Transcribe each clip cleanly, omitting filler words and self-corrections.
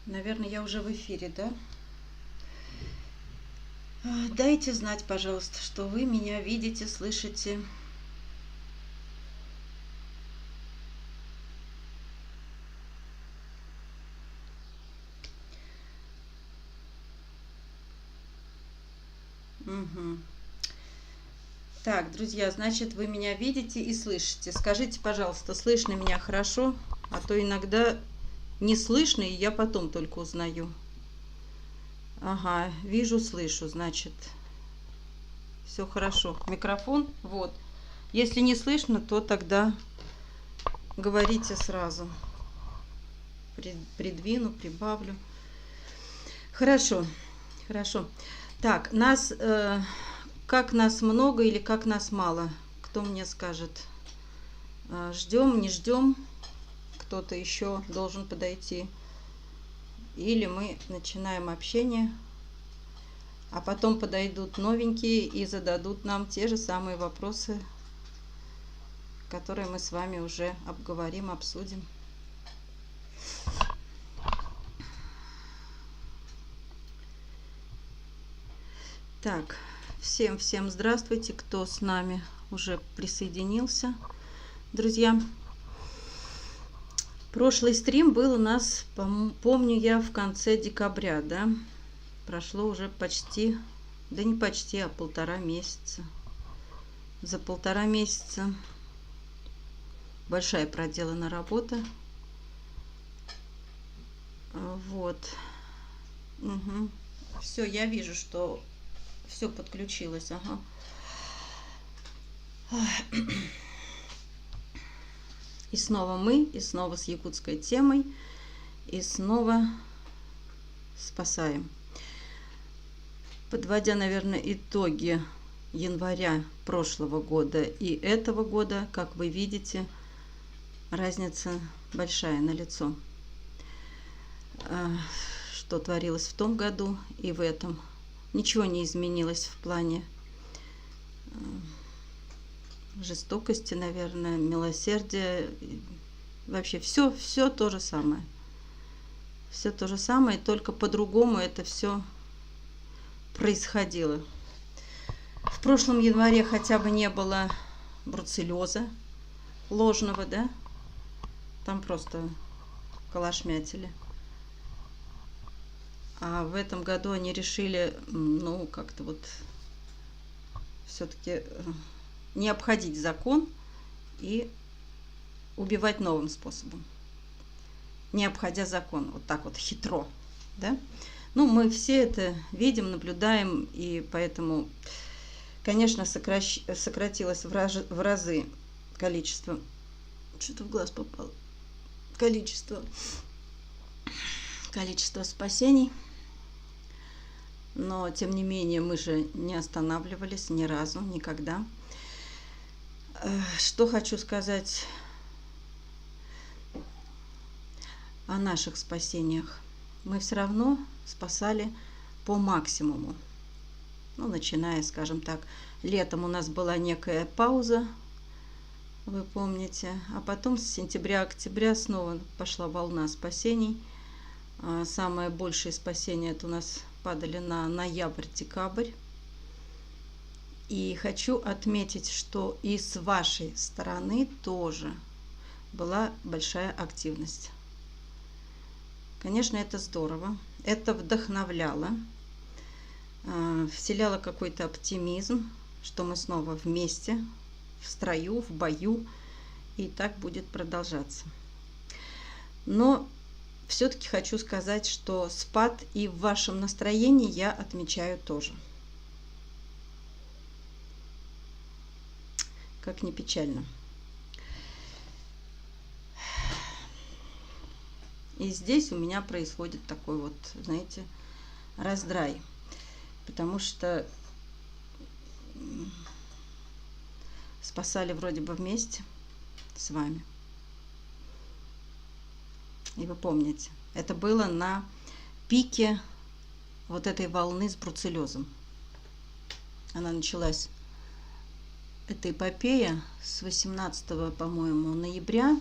Наверное, я уже в эфире, да? Дайте знать, пожалуйста, что вы меня видите, слышите. Угу. Так, друзья, значит, вы меня видите и слышите. Скажите, пожалуйста, слышно меня хорошо? А то иногда не слышно, и я потом только узнаю. Ага, вижу, слышу, значит, все хорошо. Микрофон, вот. Если не слышно, то тогда говорите сразу. Придвину, прибавлю. Хорошо, хорошо. Так, как нас много или как нас мало? Кто мне скажет? Ждем, не ждем? Кто-то еще должен подойти? Или мы начинаем общение, а потом подойдут новенькие и зададут нам те же самые вопросы, которые мы с вами уже обговорим, обсудим. Так, всем здравствуйте, кто с нами уже присоединился, друзья. Прошлый стрим был у нас, помню я, в конце декабря, да? Прошло уже почти, да не почти, а 1,5 месяца. За 1,5 месяца большая проделана работа. Вот. Угу. Все, я вижу, что все подключилось. Ага. И снова мы, и снова с якутской темой, и снова спасаем. Подводя, наверное, итоги января прошлого года и этого года, как вы видите, разница большая налицо. Что творилось в том году и в этом. Ничего не изменилось в плане жестокости, наверное, милосердия. Вообще все то же самое. Все то же самое, только по-другому это все происходило. В прошлом январе хотя бы не было бруцеллеза ложного, да? Там просто калашмятили. А в этом году они решили, ну, как-то вот все-таки не обходить закон и убивать новым способом, не обходя закон, вот так вот хитро, да? Ну, мы все это видим, наблюдаем, и поэтому, конечно, сократилось в разы количество, что-то в глаз попало, количество спасений. Но, тем не менее, мы же не останавливались ни разу, никогда. Что хочу сказать о наших спасениях. Мы все равно спасали по максимуму. Ну, начиная, скажем так, летом у нас была некая пауза, вы помните. А потом с сентября-октября снова пошла волна спасений. Самое большее спасение это у нас падали на ноябрь-декабрь. И хочу отметить, что и с вашей стороны тоже была большая активность. Конечно, это здорово, это вдохновляло, вселяло какой-то оптимизм, что мы снова вместе, в строю, в бою, и так будет продолжаться. Но все-таки хочу сказать, что спад и в вашем настроении я отмечаю тоже. Как ни печально. И здесь у меня происходит такой вот, знаете, раздрай. Потому что спасали вроде бы вместе с вами. И вы помните, это было на пике вот этой волны с бруцеллезом. Она началась, эта эпопея, с 18, по-моему, ноября.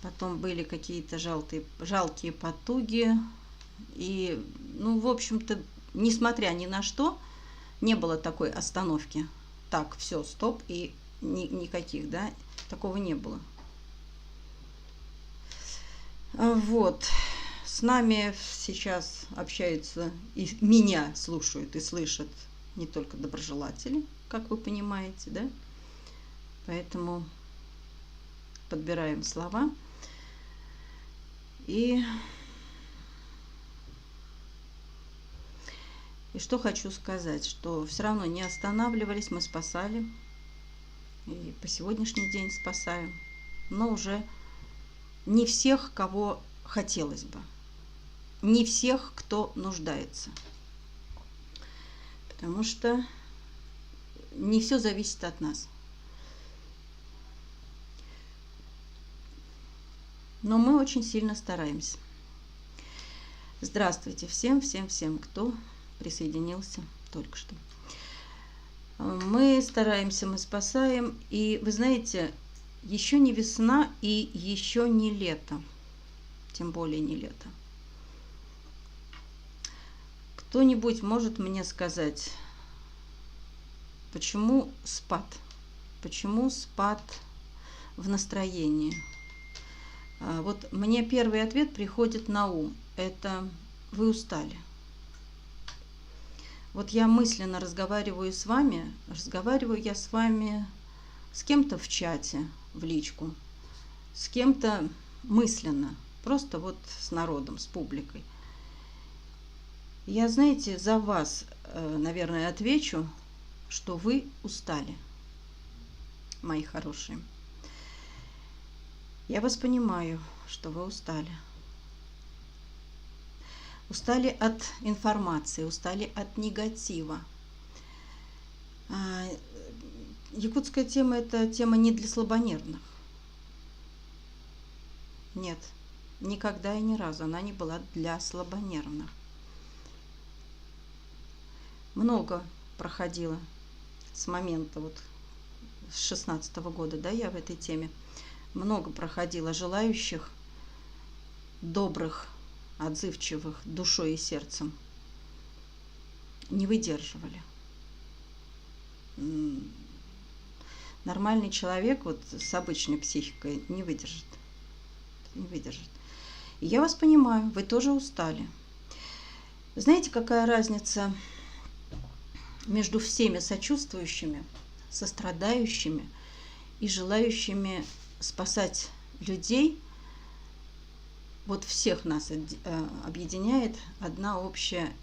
Потом были какие-то жалкие потуги. И, ну, в общем-то, несмотря ни на что, не было такой остановки. Так, все, стоп, и никаких, да, такого не было. Вот. С нами сейчас общаются, и меня слушают и слышат не только доброжелатели, как вы понимаете, да? Поэтому подбираем слова. И что хочу сказать, что все равно не останавливались, мы спасали. И по сегодняшний день спасаем. Но уже не всех, кого хотелось бы. Не всех, кто нуждается. Потому что не все зависит от нас. Но мы очень сильно стараемся. Здравствуйте всем, кто присоединился только что. Мы стараемся, мы спасаем. И вы знаете, еще не весна и еще не лето. Тем более не лето. Кто-нибудь может мне сказать, почему спад? Почему спад в настроении? Вот мне первый ответ приходит на ум. Это вы устали. Вот я мысленно разговариваю я с вами с кем-то в чате, в личку, с кем-то мысленно, просто вот с народом, с публикой. Я, знаете, за вас, наверное, отвечу, что вы устали, мои хорошие. Я вас понимаю, что вы устали. Устали от информации, устали от негатива. Якутская тема – это тема не для слабонервных. Нет, никогда и ни разу она не была для слабонервных. Много проходило с момента вот с 16-го года, да, я в этой теме. Много проходило желающих, добрых, отзывчивых душой и сердцем. Не выдерживали. Нормальный человек вот с обычной психикой не выдержит. Не выдержит. И я вас понимаю, вы тоже устали. Знаете, какая разница между всеми сочувствующими, сострадающими и желающими спасать людей? Вот всех нас объединяет одна общая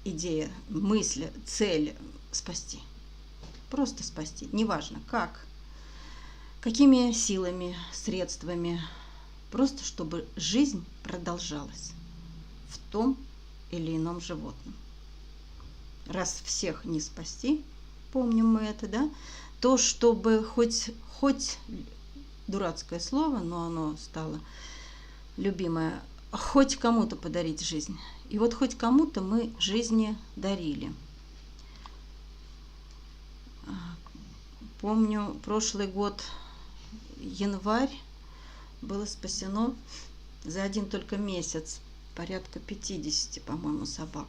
идея, мысль, цель – спасти. Просто спасти. Неважно как, какими силами, средствами. Просто чтобы жизнь продолжалась в том или ином животном. Раз всех не спасти, помним мы это, да, то чтобы хоть дурацкое слово, но оно стало любимое, хоть кому-то подарить жизнь. И вот хоть кому-то мы жизни дарили. Помню, прошлый год, январь, было спасено за один только месяц порядка 50, по-моему, собак.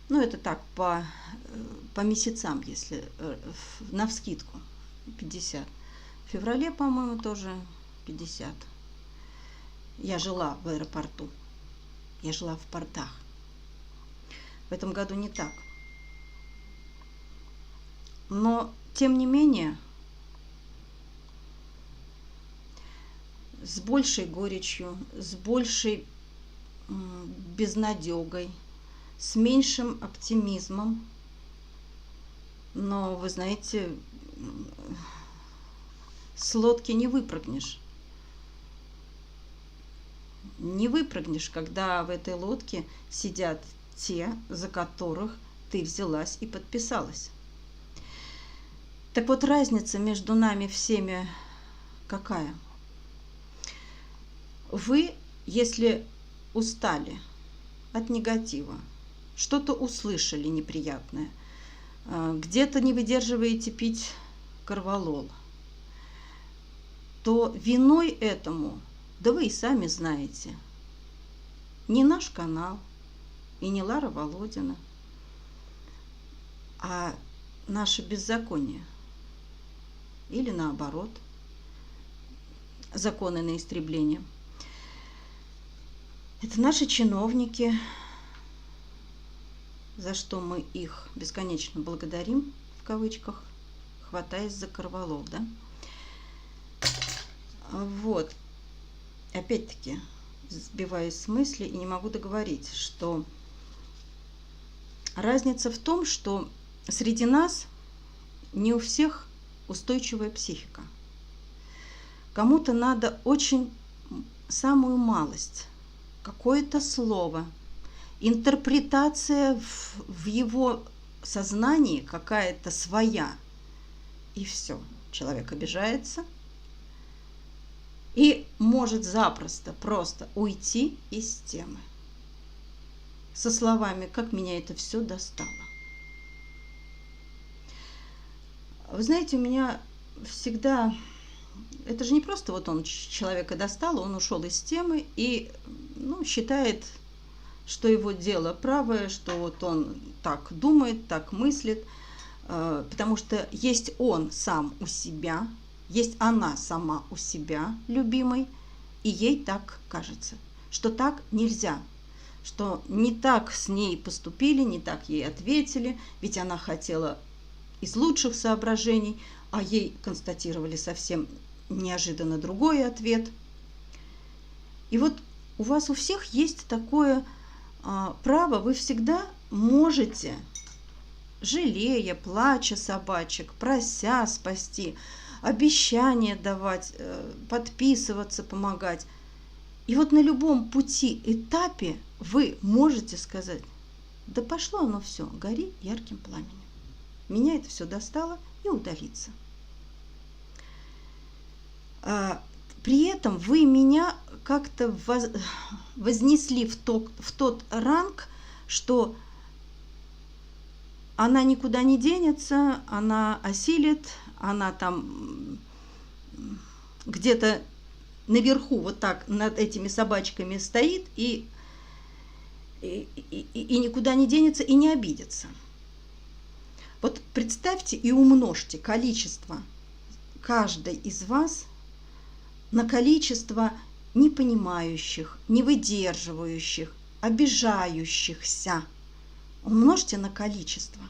Ну, это так, по месяцам, если навскидку 50. В феврале, по-моему, тоже 50. Я жила в аэропорту. Я жила в портах. В этом году не так. Но, тем не менее, с большей горечью, с большей безнадегой, с меньшим оптимизмом. Но, вы знаете, с лодки не выпрыгнешь. Не выпрыгнешь, когда в этой лодке сидят те, за которых ты взялась и подписалась. Так вот, разница между нами всеми какая? Вы, если устали от негатива, что-то услышали неприятное, где-то не выдерживаете пить корвалол, то виной этому, да вы и сами знаете, не наш канал и не Лара Володина, а наше беззаконие. Или наоборот, законы на истребление. Это наши чиновники, за что мы их бесконечно благодарим, в кавычках, хватаясь за корвалол, да? Вот. Опять-таки, сбиваясь с мысли и не могу договорить, что разница в том, что среди нас не у всех устойчивая психика. Кому-то надо очень самую малость, какое-то слово, интерпретация в его сознании какая-то своя, и все. Человек обижается и может запросто просто уйти из темы со словами: как меня это все достало. Вы знаете, у меня всегда... Это же не просто вот он человека достал, он ушел из темы и считает, что его дело правое, что вот он так думает, так мыслит, потому что есть он сам у себя, есть она сама у себя, любимой, и ей так кажется, что так нельзя, что не так с ней поступили, не так ей ответили, ведь она хотела из лучших соображений, а ей констатировали совсем неожиданно другой ответ. И вот у вас у всех есть такое право, вы всегда можете, жалея, плача собачек, прося спасти, обещания давать, подписываться, помогать. И вот на любом пути, этапе вы можете сказать: да пошло оно все, гори ярким пламенем. Меня это все достало, и удалиться. При этом вы меня как-то вознесли в тот ранг, что она никуда не денется, она осилит, она там где-то наверху вот так над этими собачками стоит и никуда не денется и не обидится. Вот представьте и умножьте количество каждой из вас на количество непонимающих, не выдерживающих, обижающихся. Умножьте на количество.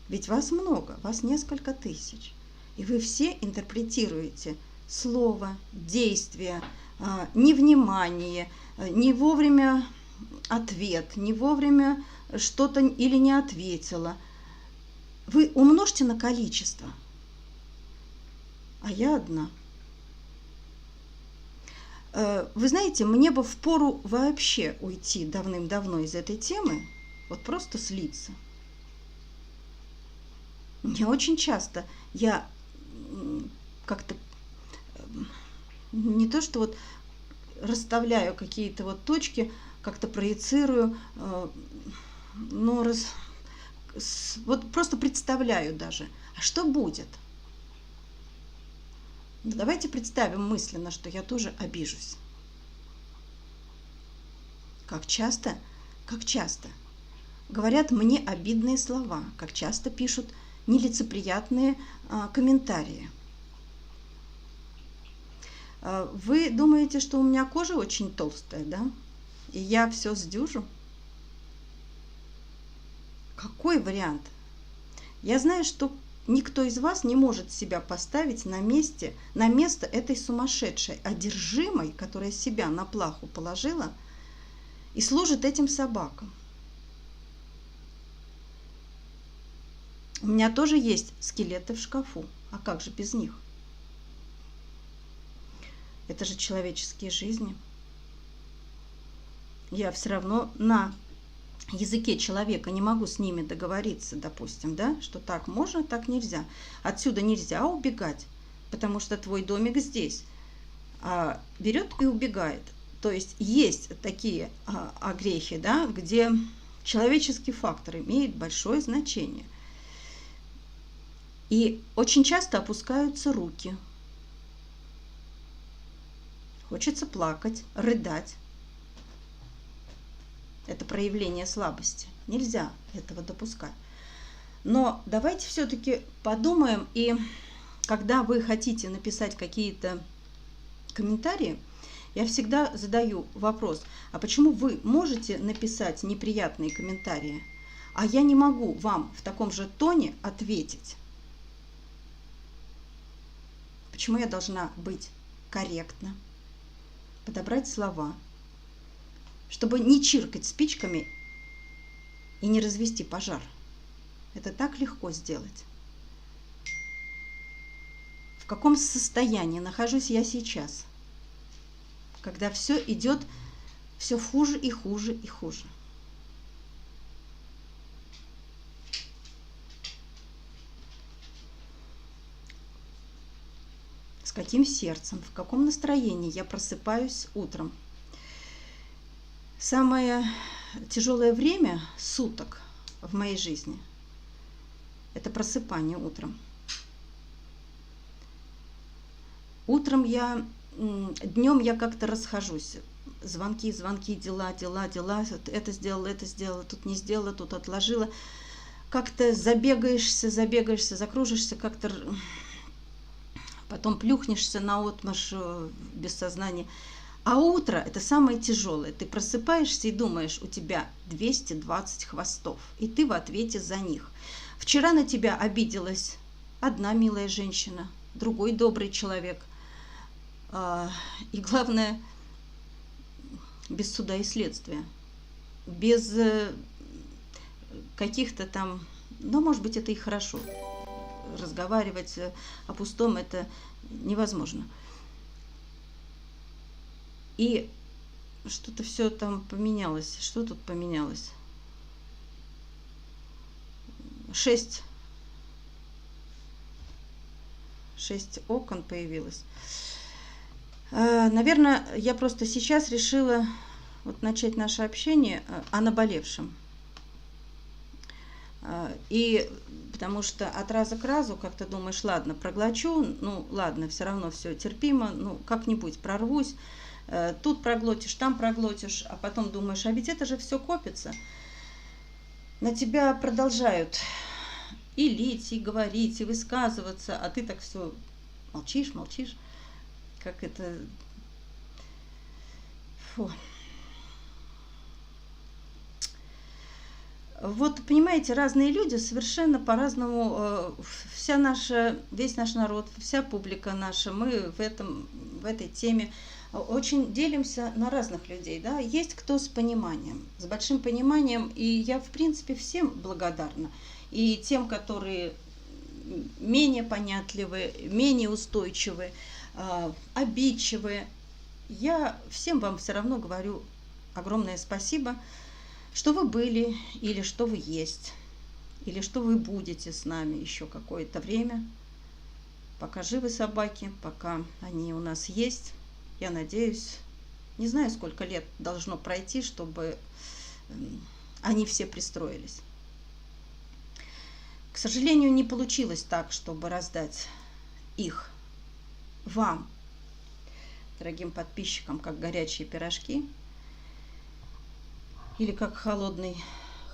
Ведь вас много, вас несколько тысяч. И вы все интерпретируете слово, действие, невнимание, не вовремя ответ, не вовремя что-то или не ответила. Вы умножьте на количество. А я одна. Вы знаете, мне бы впору вообще уйти давным-давно из этой темы, вот просто слиться. Мне очень часто я как-то не то, что вот расставляю какие-то вот точки, как-то проецирую, но вот просто представляю даже, а что будет? Давайте представим мысленно, что я тоже обижусь. Как часто говорят мне обидные слова, как часто пишут нелицеприятные комментарии. Вы думаете, что у меня кожа очень толстая, да? И я все сдюжу? Какой вариант? Я знаю, что никто из вас не может себя поставить на место этой сумасшедшей, одержимой, которая себя на плаху положила и служит этим собакам. У меня тоже есть скелеты в шкафу. А как же без них? Это же человеческие жизни. Я все равно на языке человека не могу с ними договориться, допустим, да, что так можно, так нельзя. Отсюда нельзя убегать, потому что твой домик здесь. Берет и убегает. То есть такие огрехи, да, где человеческий фактор имеет большое значение. И очень часто опускаются руки. Хочется плакать, рыдать. Это проявление слабости. Нельзя этого допускать. Но давайте все-таки подумаем, и когда вы хотите написать какие-то комментарии, я всегда задаю вопрос, а почему вы можете написать неприятные комментарии, а я не могу вам в таком же тоне ответить? Почему я должна быть корректна, подобрать слова, чтобы не чиркать спичками и не развести пожар? Это так легко сделать. В каком состоянии нахожусь я сейчас, когда все идет все хуже и хуже и хуже? С каким сердцем, в каком настроении я просыпаюсь утром? Самое тяжелое время суток в моей жизни – это просыпание утром. Днем я как-то расхожусь. Звонки, дела, это сделала, тут не сделала, тут отложила. Как-то забегаешься, закружишься, как-то потом плюхнешься наотмашь без сознания. А утро – это самое тяжелое. Ты просыпаешься и думаешь, у тебя 220 хвостов, и ты в ответе за них. Вчера на тебя обиделась одна милая женщина, другой добрый человек. И главное, без суда и следствия, без каких-то там, ну, может быть, это и хорошо. Разговаривать о пустом – это невозможно. И что-то все там поменялось. Что тут поменялось? 6 окон появилось. Наверное, я просто сейчас решила начать наше общение о наболевшем. И потому что от раза к разу как-то думаешь, ладно, проглочу, ну ладно, все равно все терпимо, ну как-нибудь прорвусь, тут проглотишь, там проглотишь, а потом думаешь, а ведь это же все копится. На тебя продолжают и лить, и говорить, и высказываться, а ты так все молчишь, как это... Фу. Вот, понимаете, разные люди совершенно по-разному, весь наш народ, вся публика наша, мы в этой теме очень делимся на разных людей, да, есть кто с пониманием, с большим пониманием, и я, в принципе, всем благодарна, и тем, которые менее понятливы, менее устойчивы, обидчивы, я всем вам все равно говорю огромное спасибо, что вы были, или что вы есть, или что вы будете с нами еще какое-то время, пока живы собаки, пока они у нас есть. Я надеюсь, не знаю, сколько лет должно пройти, чтобы они все пристроились. К сожалению, не получилось так, чтобы раздать их вам, дорогим подписчикам, как горячие пирожки. Или как холодный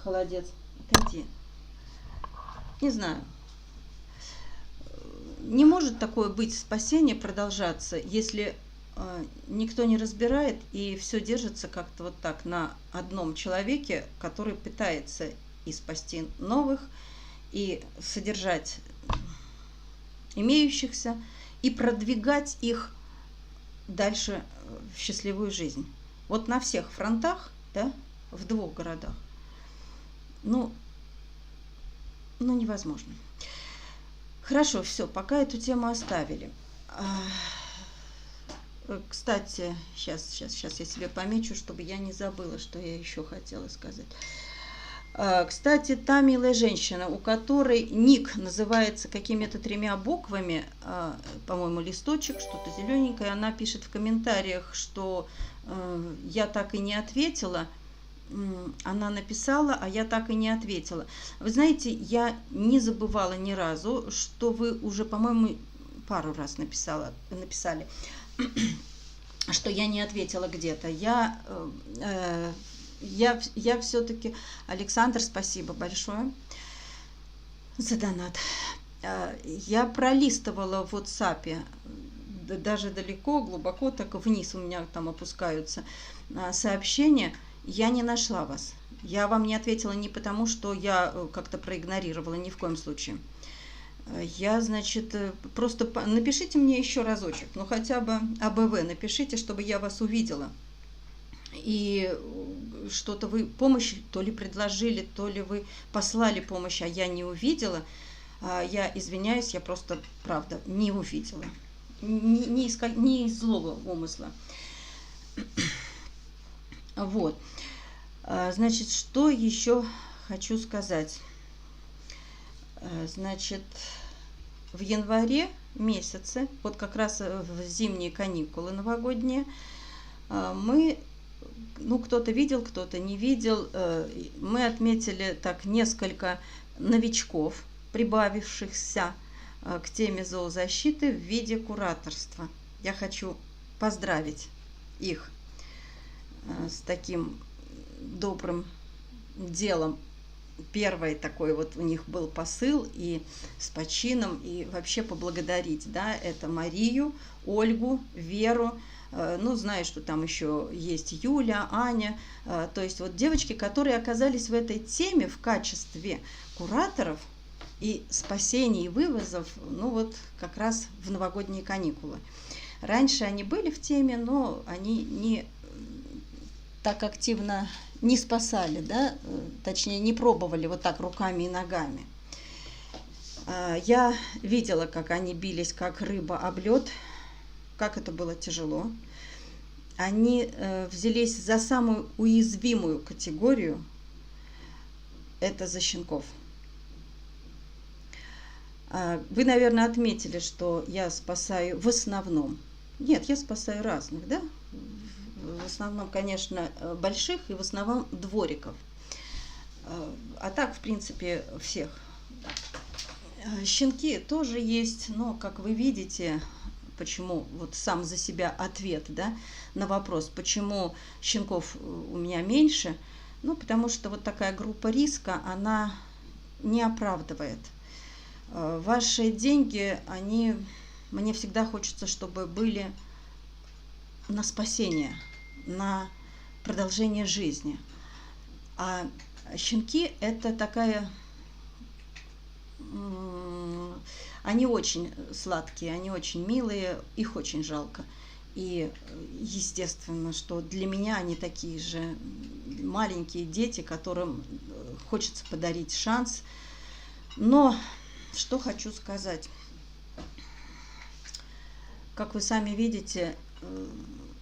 холодец. Отойди. Не знаю. Не может такое быть спасение продолжаться, если никто не разбирает и все держится как-то вот так на одном человеке, который пытается и спасти новых, и содержать имеющихся и продвигать их дальше в счастливую жизнь. Вот на всех фронтах, да, в 2 городах. Ну, невозможно. Хорошо, все, пока эту тему оставили. Кстати, сейчас я себе помечу, чтобы я не забыла, что я еще хотела сказать. Кстати, та милая женщина, у которой ник называется какими-то 3 буквами, по-моему, листочек, что-то зелененькое, она пишет в комментариях, что я так и не ответила. Она написала, а я так и не ответила. Вы знаете, я не забывала ни разу, что вы уже, по-моему, пару раз написали, что я не ответила где-то. Я все-таки... Александр, спасибо большое за донат. Я пролистывала в WhatsApp, даже далеко, глубоко, так вниз у меня там опускаются сообщения. Я не нашла вас. Я вам не ответила не потому, что я как-то проигнорировала, ни в коем случае. Я, значит, просто напишите мне еще разочек, ну хотя бы АБВ напишите, чтобы я вас увидела. И что-то вы помощь то ли предложили, то ли вы послали помощь, а я не увидела. Я извиняюсь, я просто, правда, не увидела. Не из злого умысла. Вот. Значит, что еще хочу сказать? Значит, в январе месяце, вот как раз в зимние каникулы новогодние, мы, ну, кто-то видел, кто-то не видел, мы отметили так несколько новичков, прибавившихся к теме зоозащиты в виде кураторства. Я хочу поздравить их с таким добрым делом. Первый такой вот у них был посыл и с почином, и вообще поблагодарить, да, это Марию, Ольгу, Веру, ну, знаю, что там еще есть Юля, Аня, то есть вот девочки, которые оказались в этой теме в качестве кураторов и спасений и вывозов, ну, вот как раз в новогодние каникулы. Раньше они были в теме, но они не так активно не спасали, да, точнее, не пробовали вот так руками и ногами. Я видела, как они бились, как рыба об лед, как это было тяжело. Они взялись за самую уязвимую категорию, это за щенков. Вы, наверное, отметили, что я спасаю в основном. Нет, я спасаю разных, да? В основном, конечно, больших и в основном двориков. А так, в принципе, всех. Щенки тоже есть, но, как вы видите, почему, вот сам за себя ответ, да, на вопрос, почему щенков у меня меньше, ну, потому что вот такая группа риска, она не оправдывает. Ваши деньги, они, мне всегда хочется, чтобы были на спасение, на продолжение жизни. А щенки это такая... Они очень сладкие, они очень милые, их очень жалко. И естественно, что для меня они такие же маленькие дети, которым хочется подарить шанс. Но что хочу сказать. Как вы сами видите,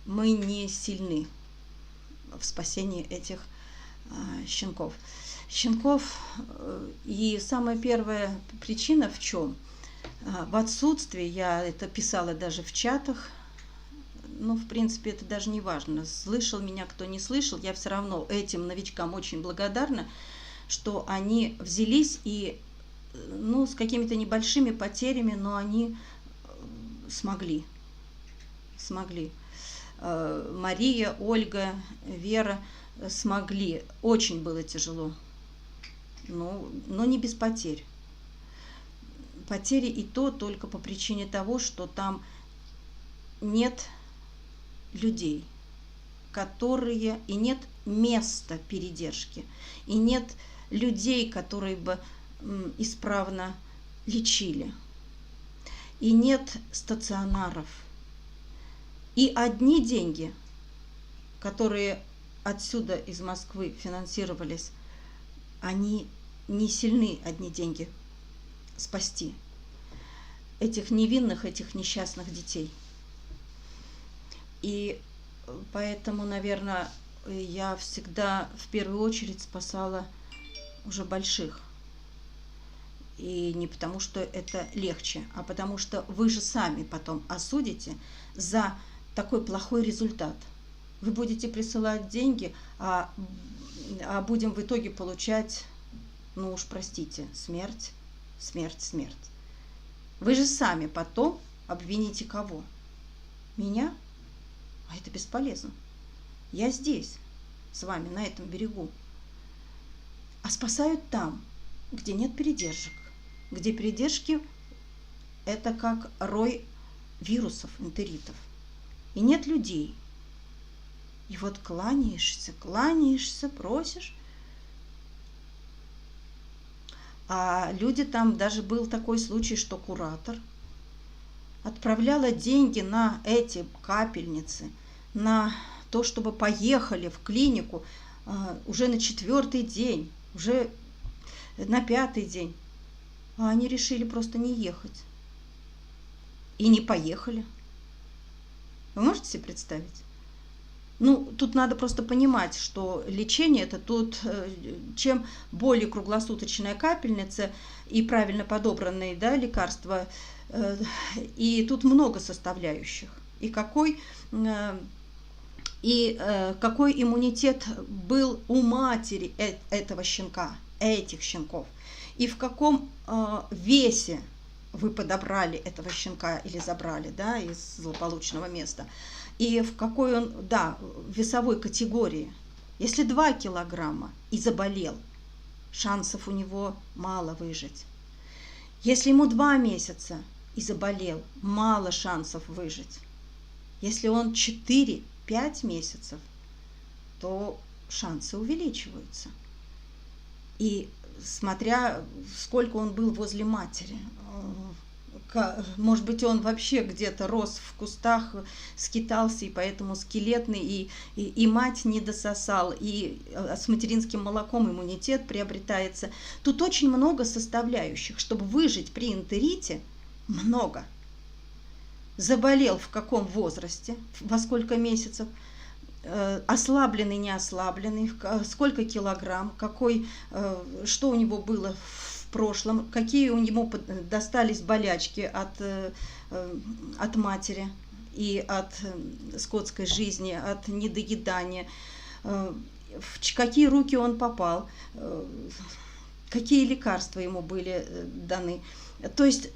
мы не сильны в спасении этих щенков. И самая первая причина в чем? В отсутствии, я это писала даже в чатах, ну, в принципе, это даже не важно, слышал меня кто не слышал, я все равно этим новичкам очень благодарна, что они взялись и, ну, с какими-то небольшими потерями, но они смогли. Мария, Ольга, Вера смогли. Очень было тяжело, но не без потерь. Потери и то только по причине того, что там нет людей, которые, и нет места передержки, и нет людей, которые бы исправно лечили. и нет стационаров. И одни деньги, которые отсюда из Москвы финансировались, они не сильны, одни деньги, спасти этих невинных, этих несчастных детей. И поэтому, наверное, я всегда в первую очередь спасала уже больших. И не потому, что это легче, а потому что вы же сами потом осудите за такой плохой результат. Вы будете присылать деньги, а будем в итоге получать, ну уж простите, смерть, смерть, смерть. Вы же сами потом обвините кого? Меня? А это бесполезно. Я здесь, с вами, на этом берегу. А спасают там, где нет передержек. Где передержки – это как рой вирусов, энтеритов. И нет людей. И вот кланяешься, просишь. А люди там, даже был такой случай, что куратор отправляла деньги на эти капельницы, на то, чтобы поехали в клинику уже на 4-й день, уже на 5-й день. А они решили просто не ехать. И не поехали. Вы можете себе представить? Ну, тут надо просто понимать, что лечение это тут, чем более круглосуточная капельница и правильно подобранные, да, лекарства, и тут много составляющих. И какой иммунитет был у матери этого щенка, этих щенков, и в каком весе вы подобрали этого щенка или забрали, да, из злополучного места, и в какой он, да, весовой категории. Если 2 килограмма и заболел, шансов у него мало выжить. Если ему 2 месяца и заболел, мало шансов выжить. Если он 4-5 месяцев, то шансы увеличиваются. И смотря сколько он был возле матери. Может быть, он вообще где-то рос в кустах, скитался, и поэтому скелетный, и мать не дососал, и с материнским молоком иммунитет приобретается. Тут очень много составляющих. Чтобы выжить при энтерите, много. Заболел в каком возрасте, во сколько месяцев, ослабленный, не ослабленный, сколько килограмм, что у него было в прошлом, какие у него достались болячки от матери и от скотской жизни, от недоедания, в какие руки он попал, какие лекарства ему были даны. То есть,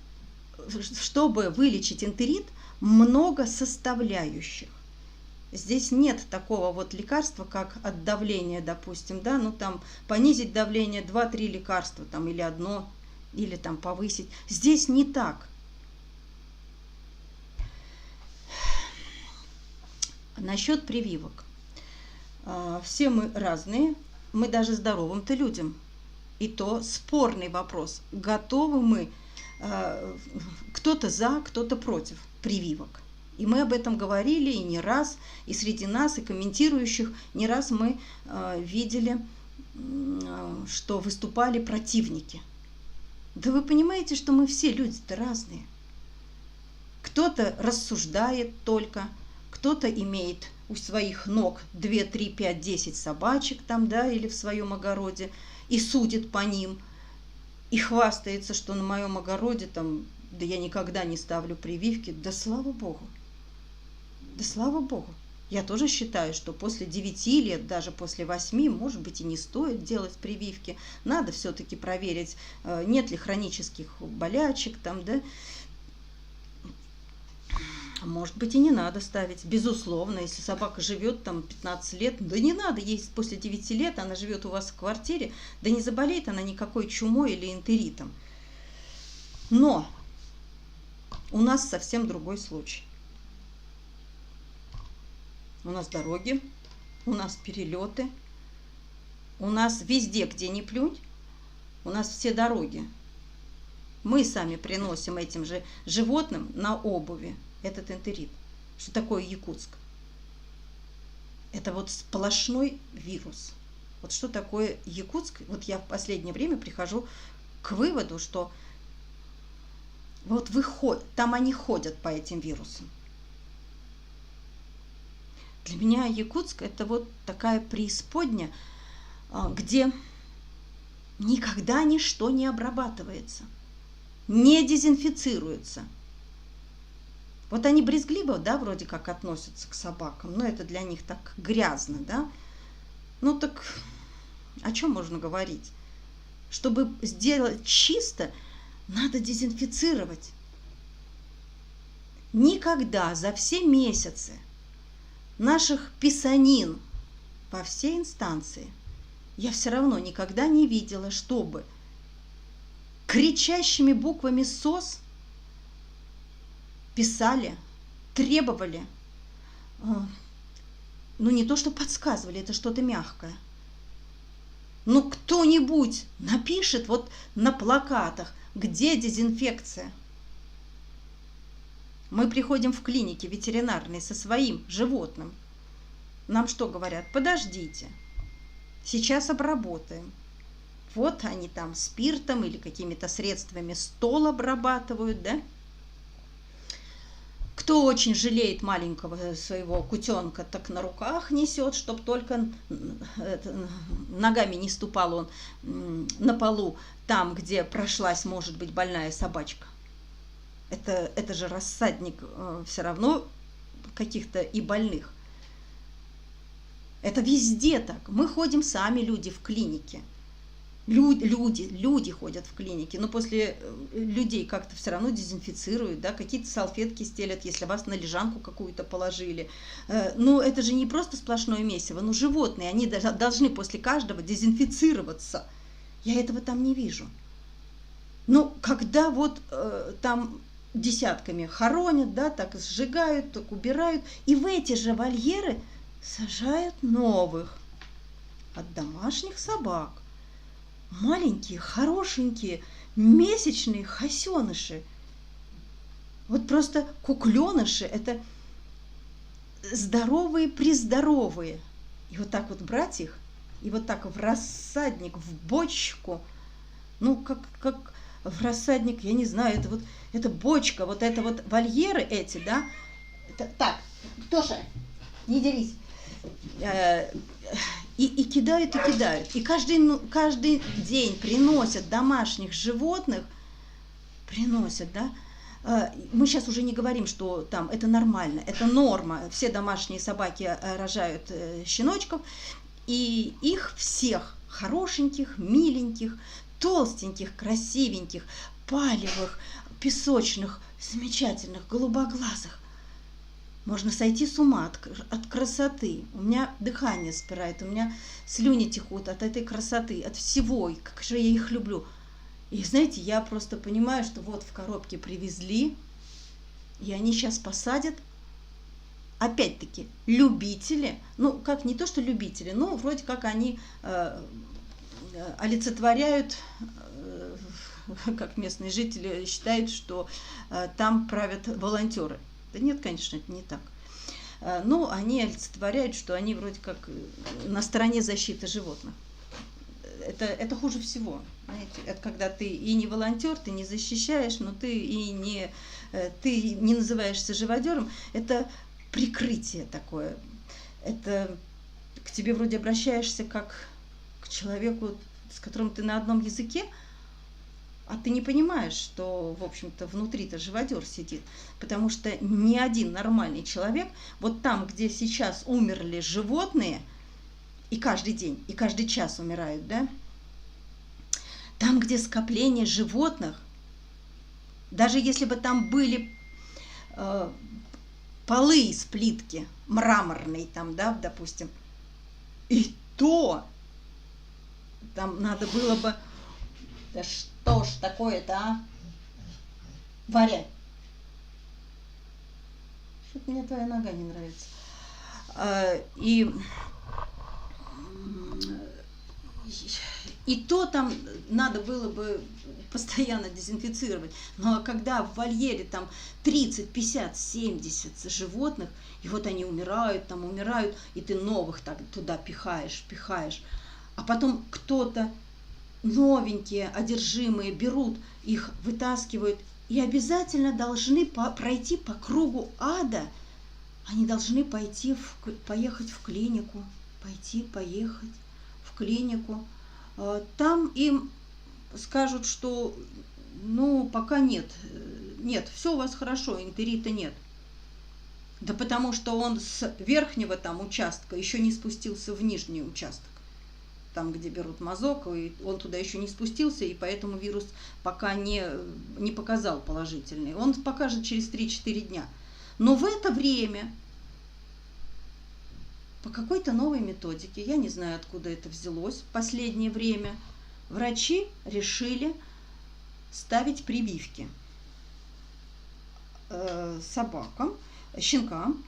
чтобы вылечить энтерит, много составляющих. Здесь нет такого вот лекарства, как от давления, допустим, да, ну там понизить давление 2-3 лекарства, там, или одно, или там повысить. Здесь не так. Насчет прививок. Все мы разные, мы даже здоровым-то людям. И то спорный вопрос, готовы мы, кто-то за, кто-то против прививок. И мы об этом говорили и не раз, и среди нас, и комментирующих, не раз мы видели, что выступали противники. Да вы понимаете, что мы все люди-то разные. Кто-то рассуждает только, кто-то имеет у своих ног 2, 3, 5, 10 собачек там, да, или в своем огороде, и судит по ним, и хвастается, что на моем огороде там, да я никогда не ставлю прививки, да слава Богу. Да слава Богу. Я тоже считаю, что после 9 лет, даже после 8, может быть, и не стоит делать прививки. Надо все-таки проверить, нет ли хронических болячек там, да. Может быть, и не надо ставить. Безусловно, если собака живет там 15 лет, да не надо ей после 9 лет, она живет у вас в квартире, да не заболеет она никакой чумой или энтеритом. Но у нас совсем другой случай. У нас дороги, у нас перелеты, у нас везде, где ни плюнь, у нас все дороги. Мы сами приносим этим же животным на обуви этот энтерит. Что такое Якутск? Это вот сплошной вирус. Вот что такое Якутск? Вот я в последнее время прихожу к выводу, что вот там они ходят по этим вирусам. Для меня Якутск это вот такая преисподня, где никогда ничто не обрабатывается, не дезинфицируется. Вот они брезгливо, да, вроде как относятся к собакам, но это для них так грязно, да. Ну так о чем можно говорить? Чтобы сделать чисто, надо дезинфицировать. Никогда за все месяцы наших писанин по всей инстанции я все равно никогда не видела, чтобы кричащими буквами СОС писали, требовали, ну не то, что подсказывали, это что-то мягкое. Ну кто-нибудь напишет вот на плакатах, где дезинфекция. Мы приходим в клинике ветеринарные со своим животным. Нам что говорят? Подождите, сейчас обработаем. Вот они там спиртом или какими-то средствами стол обрабатывают, да? Кто очень жалеет маленького своего кутенка, так на руках несет, чтобы только ногами не ступал он на полу, там, где прошлась, может быть, больная собачка. Это же рассадник все равно каких-то и больных. Это везде так. Мы ходим сами, люди, в клинике. Люди ходят в клинике, но после людей как-то все равно дезинфицируют, да, какие-то салфетки стелят, если вас на лежанку какую-то положили. Ну, это же не просто сплошное месиво, но животные, они должны после каждого дезинфицироваться. Я этого там не вижу. Ну, когда вот там десятками хоронят, да, так сжигают, так убирают, и в эти же вольеры сажают новых от домашних собак. Маленькие, хорошенькие, месячные хасеныши. Вот просто кукленыши, это здоровые-прездоровые. И вот так вот брать их, и вот так в рассадник, в бочку, ну, как в рассадник, я не знаю, это вот, это бочка, вот это вот вольеры эти, да. Так, Тоша, не дерись. И кидают, и кидают. И каждый день приносят домашних животных, приносят, да. Мы сейчас уже не говорим, что там это нормально, это норма. Все домашние собаки рожают щеночков, и их всех хорошеньких, миленьких, толстеньких, красивеньких, палевых, песочных, замечательных, голубоглазых. Можно сойти с ума от красоты. У меня дыхание спирает, у меня слюни текут от этой красоты, от всего, и как же я их люблю. И знаете, я просто понимаю, что вот в коробке привезли, и они сейчас посадят, опять-таки, любители, ну, как не то, что любители, но вроде как они олицетворяют, как местные жители считают, что там правят волонтеры. Да нет, конечно, это не так. Но они олицетворяют, что они вроде как на стороне защиты животных. Это хуже всего. Знаете? Это когда ты и не волонтер, ты не защищаешь, но ты не называешься живодером. Это прикрытие такое. Это к тебе вроде обращаешься как к человеку, с которым ты на одном языке, а ты не понимаешь, что, в общем-то, внутри-то живодер сидит. Потому что ни один нормальный человек, вот там, где сейчас умерли животные, и каждый день, и каждый час умирают, да, там, где скопление животных, даже если бы там были полы из плитки мраморной, там, да, допустим, и то там надо было бы... Да что ж такое-то, а? Варя. Что-то мне твоя нога не нравится. И то там надо было бы постоянно дезинфицировать. Но когда в вольере там 30, 50, 70 животных, и вот они умирают, и ты новых так туда пихаешь. А потом кто-то, новенькие, одержимые, берут, их вытаскивают, и обязательно должны пройти по кругу ада. Они должны поехать в клинику, поехать в клинику. Там им скажут, что ну пока нет, все у вас хорошо, энтерита нет. Да потому что он с верхнего там участка еще не спустился в нижний участок, там, где берут мазок, и он туда еще не спустился, и поэтому вирус пока не показал положительный. Он покажет через 3-4 дня. Но в это время по какой-то новой методике, я не знаю, откуда это взялось, в последнее время врачи решили ставить прививки собакам, щенкам,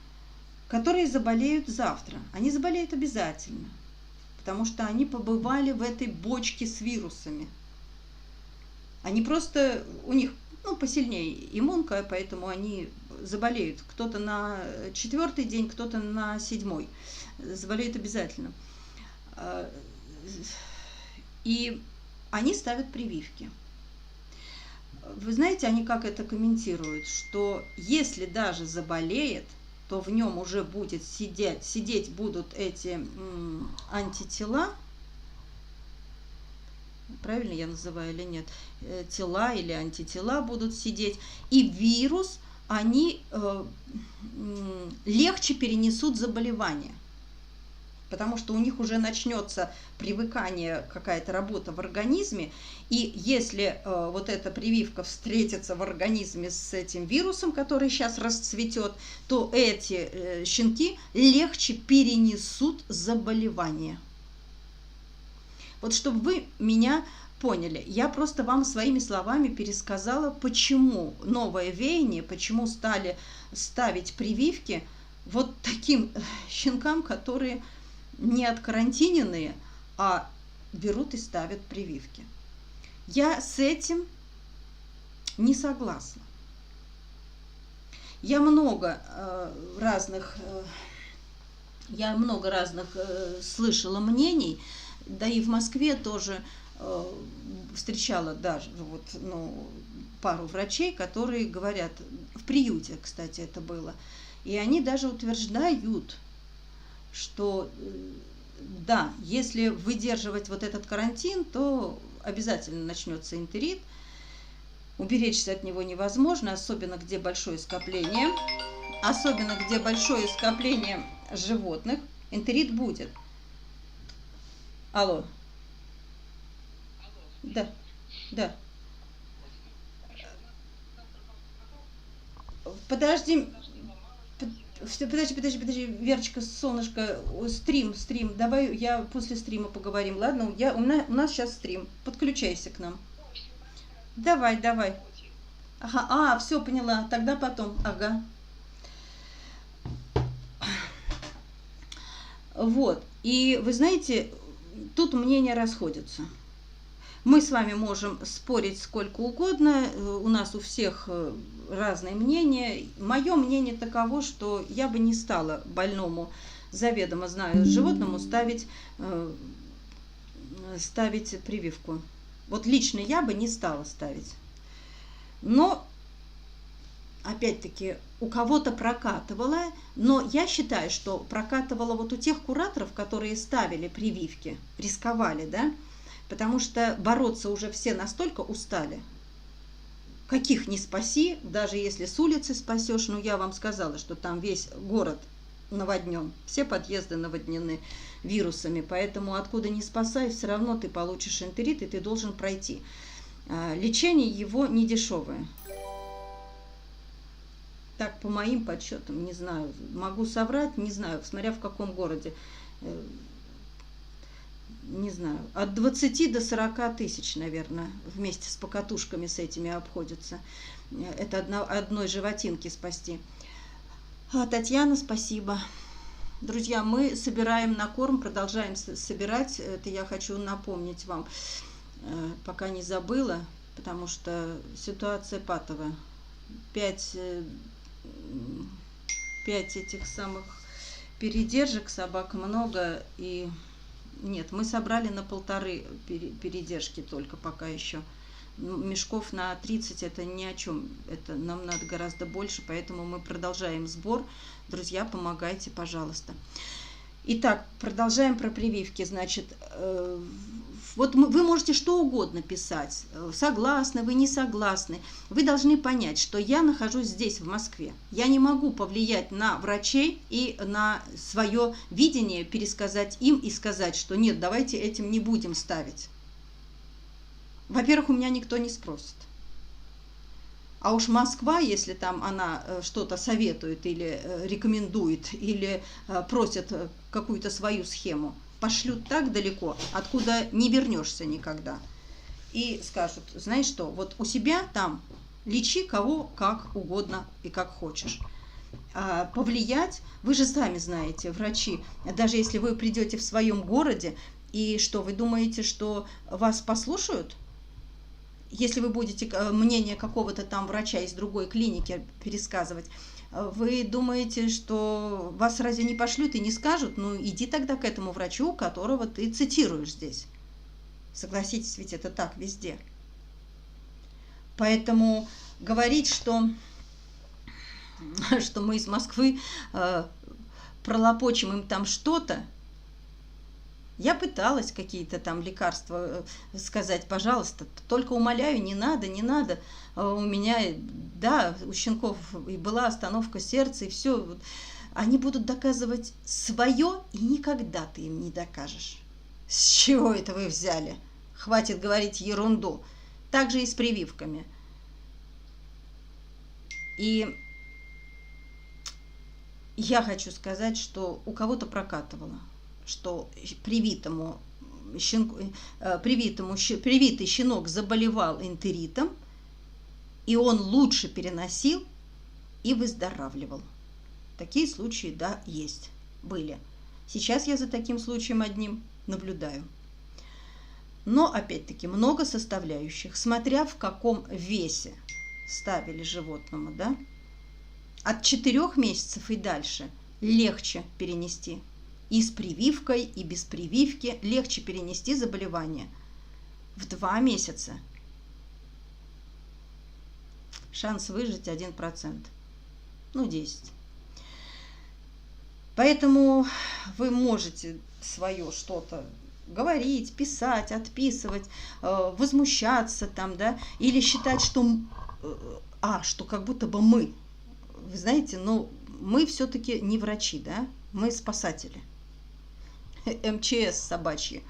которые заболеют завтра. Они заболеют обязательно, потому что они побывали в этой бочке с вирусами. Они просто, у них посильнее иммунка, поэтому они заболеют. Кто-то на 4-й день, кто-то на 7-й. Заболеют обязательно. И они ставят прививки. Вы знаете, они как это комментируют, что если даже заболеет, то в нем уже будет сидеть будут эти антитела, правильно я называю или нет, тела или антитела будут сидеть, и вирус, они легче перенесут заболевание, потому что у них уже начнется привыкание, какая-то работа в организме, и если вот эта прививка встретится в организме с этим вирусом, который сейчас расцветет, то эти щенки легче перенесут заболевание. Вот чтобы вы меня поняли, я просто вам своими словами пересказала, почему новое веяние, почему стали ставить прививки вот таким щенкам, которые не откарантиненные, а берут и ставят прививки. Я с этим не согласна. Я много разных слышала мнений, да и в Москве тоже встречала даже пару врачей, которые говорят, в приюте, кстати, это было, и они даже утверждают, что да, если выдерживать вот этот карантин, то обязательно начнется энтерит. Уберечься от него невозможно, особенно где большое скопление животных, энтерит будет. Алло. Да. Подожди, Верочка, солнышко, стрим, давай я после стрима поговорим, ладно? У нас сейчас стрим, подключайся к нам. Давай. Ага, все, поняла, тогда потом, ага. Вот, и вы знаете, тут мнения расходятся. Мы с вами можем спорить сколько угодно, у нас у всех разные мнения. Мое мнение таково, что я бы не стала больному, заведомо знаю, животному ставить прививку. Вот лично я бы не стала ставить. Но, опять-таки, у кого-то прокатывала, но я считаю, что прокатывала вот у тех кураторов, которые ставили прививки, рисковали, да? Потому что бороться уже все настолько устали. Каких не спаси, даже если с улицы спасешь, я вам сказала, что там весь город наводнен, все подъезды наводнены вирусами, поэтому откуда не спасай, все равно ты получишь энтерит, и ты должен пройти. Лечение его не дешевое. Так, по моим подсчетам, не знаю, могу соврать, не знаю, смотря в каком городе. Не знаю, от 20 до 40 тысяч, наверное, вместе с покатушками с этими обходятся. Это одной животинки спасти. Татьяна, спасибо. Друзья, мы собираем на корм, продолжаем собирать. Это я хочу напомнить вам, пока не забыла, потому что ситуация патовая. 5 этих самых передержек собак много, и нет, мы собрали на 1,5 передержки только пока еще. Мешков на 30 это ни о чем, это нам надо гораздо больше, поэтому мы продолжаем сбор. Друзья, помогайте, пожалуйста. Итак, продолжаем про прививки. Значит, вот вы можете что угодно писать, согласны вы, не согласны. Вы должны понять, что я нахожусь здесь, в Москве. Я не могу повлиять на врачей и на свое видение, пересказать им и сказать, что нет, давайте этим не будем ставить. Во-первых, у меня никто не спросит. А уж Москва, если там она что-то советует или рекомендует, или просит какую-то свою схему, пошлют так далеко, откуда не вернешься никогда. И скажут, знаешь что, вот у себя там лечи кого как угодно и как хочешь. А повлиять, вы же сами знаете, врачи, даже если вы придете в своем городе, и что, вы думаете, что вас послушают? Если вы будете мнение какого-то там врача из другой клиники пересказывать, вы думаете, что вас разве не пошлют и не скажут? Ну, иди тогда к этому врачу, которого ты цитируешь здесь. Согласитесь, ведь это так везде. Поэтому говорить, что мы из Москвы пролопочем им там что-то. Я пыталась какие-то там лекарства сказать, пожалуйста, только умоляю, не надо, не надо. У меня, да, у щенков и была остановка сердца, и все. Они будут доказывать свое, и никогда ты им не докажешь. С чего это вы взяли? Хватит говорить ерунду. Так же и с прививками. И я хочу сказать, что у кого-то прокатывало, что привитый щенок заболевал энтеритом, и он лучше переносил и выздоравливал. Такие случаи, да, есть, были. Сейчас я за таким случаем одним наблюдаю. Но, опять-таки, много составляющих, смотря в каком весе ставили животному, да. От 4 месяцев и дальше легче перенести. И с прививкой, и без прививки легче перенести заболевание. В 2 месяца шанс выжить 1%, ну 10%. Поэтому вы можете свое что-то говорить, писать, отписывать, возмущаться там, да, или считать, что как будто бы мы, вы знаете, но мы все-таки не врачи, да, мы спасатели. МЧС собачьи.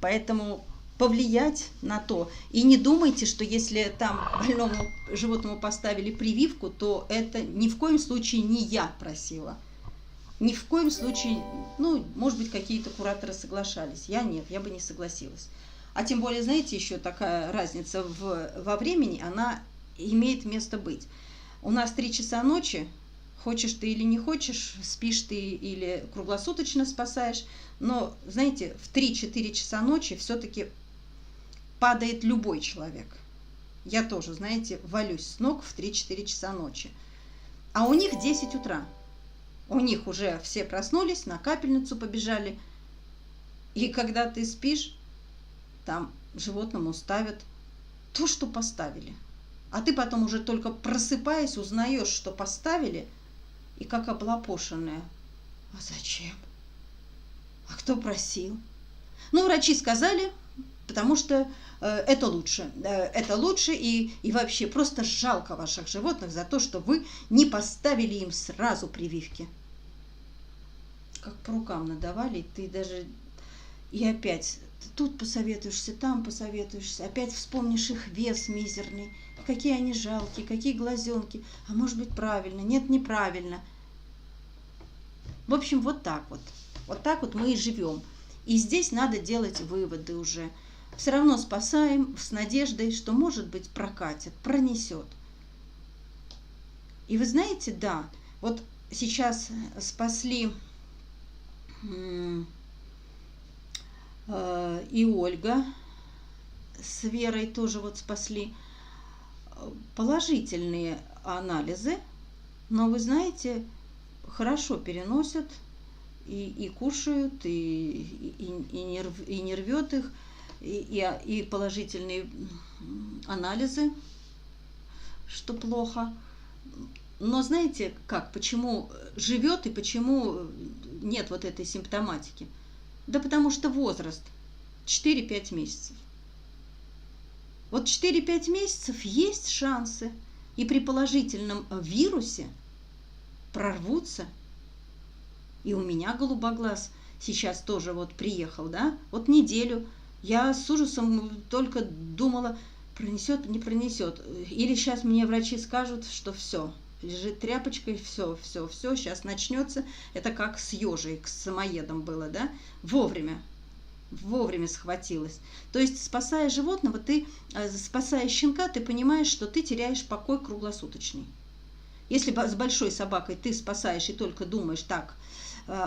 Поэтому повлиять на то. И не думайте, что если там больному животному поставили прививку, то это ни в коем случае не я просила. Ни в коем случае, ну, может быть, какие-то кураторы соглашались. Я нет, я бы не согласилась. А тем более, знаете, еще такая разница во времени, она имеет место быть. У нас 3 часа ночи. Хочешь ты или не хочешь, спишь ты или круглосуточно спасаешь. Но, знаете, в 3-4 часа ночи все-таки падает любой человек. Я тоже, знаете, валюсь с ног в 3-4 часа ночи. А у них 10 утра. У них уже все проснулись, на капельницу побежали. И когда ты спишь, там животному ставят то, что поставили. А ты потом уже только просыпаясь, узнаешь, что поставили, и как облапошенная. А зачем? А кто просил? Ну, врачи сказали, потому что это лучше. Это лучше, и вообще просто жалко ваших животных за то, что вы не поставили им сразу прививки. Как по рукам надавали, и ты даже... И опять тут посоветуешься, там посоветуешься, опять вспомнишь их вес мизерный, какие они жалкие, какие глазенки, а может быть правильно, нет, неправильно. В общем, вот так вот мы и живем. И здесь надо делать выводы уже. Все равно спасаем с надеждой, что, может быть, прокатит, пронесет. И вы знаете, да, вот сейчас спасли и Ольга с Верой тоже вот спасли. Положительные анализы, но вы знаете, хорошо переносят и кушают, и не рвет их, и положительные анализы, что плохо. Но знаете как, почему живет и почему нет вот этой симптоматики? Да потому что возраст 4-5 месяцев. Вот 4-5 месяцев есть шансы, и при положительном вирусе прорвутся. И у меня голубоглаз сейчас тоже вот приехал, да, вот неделю. Я с ужасом только думала, пронесет, не пронесет. Или сейчас мне врачи скажут, что все, лежит тряпочкой, все, сейчас начнется. Это как с ежей, с самоедом было, да, вовремя схватилась. То есть, спасая животного, спасая щенка, ты понимаешь, что ты теряешь покой круглосуточный. Если с большой собакой ты спасаешь и только думаешь, так,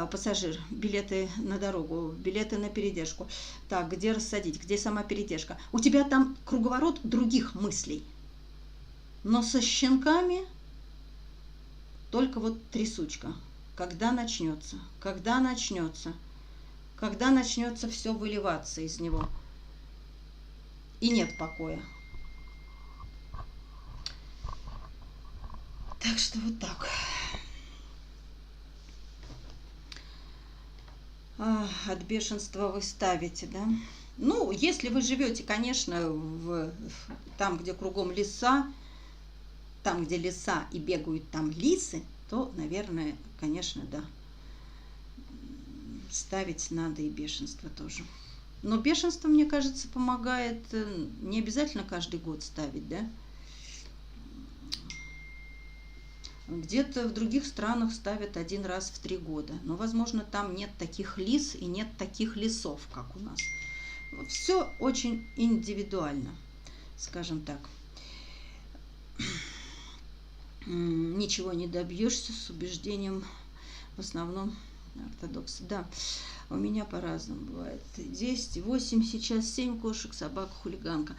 пассажир, билеты на дорогу, билеты на передержку, так, где рассадить, где сама передержка, у тебя там круговорот других мыслей. Но со щенками только вот трясучка. Когда начнется? Когда начнется? Когда начнется все выливаться из него. И нет покоя. Так что вот так. От бешенства вы ставите, да? Ну, если вы живете, конечно, там, где кругом леса, там, где леса и бегают там лисы, то, наверное, конечно, да. Ставить надо и бешенство тоже. Но бешенство, мне кажется, помогает не обязательно каждый год ставить, да? Где-то в других странах ставят 1 раз в 3 года. Но, возможно, там нет таких лис и нет таких лесов, как у нас. Все очень индивидуально, скажем так. Ничего не добьешься с убеждением, в основном ортодоксы. Да, у меня по-разному бывает. 10, 8, сейчас 7 кошек, собака, хулиганка.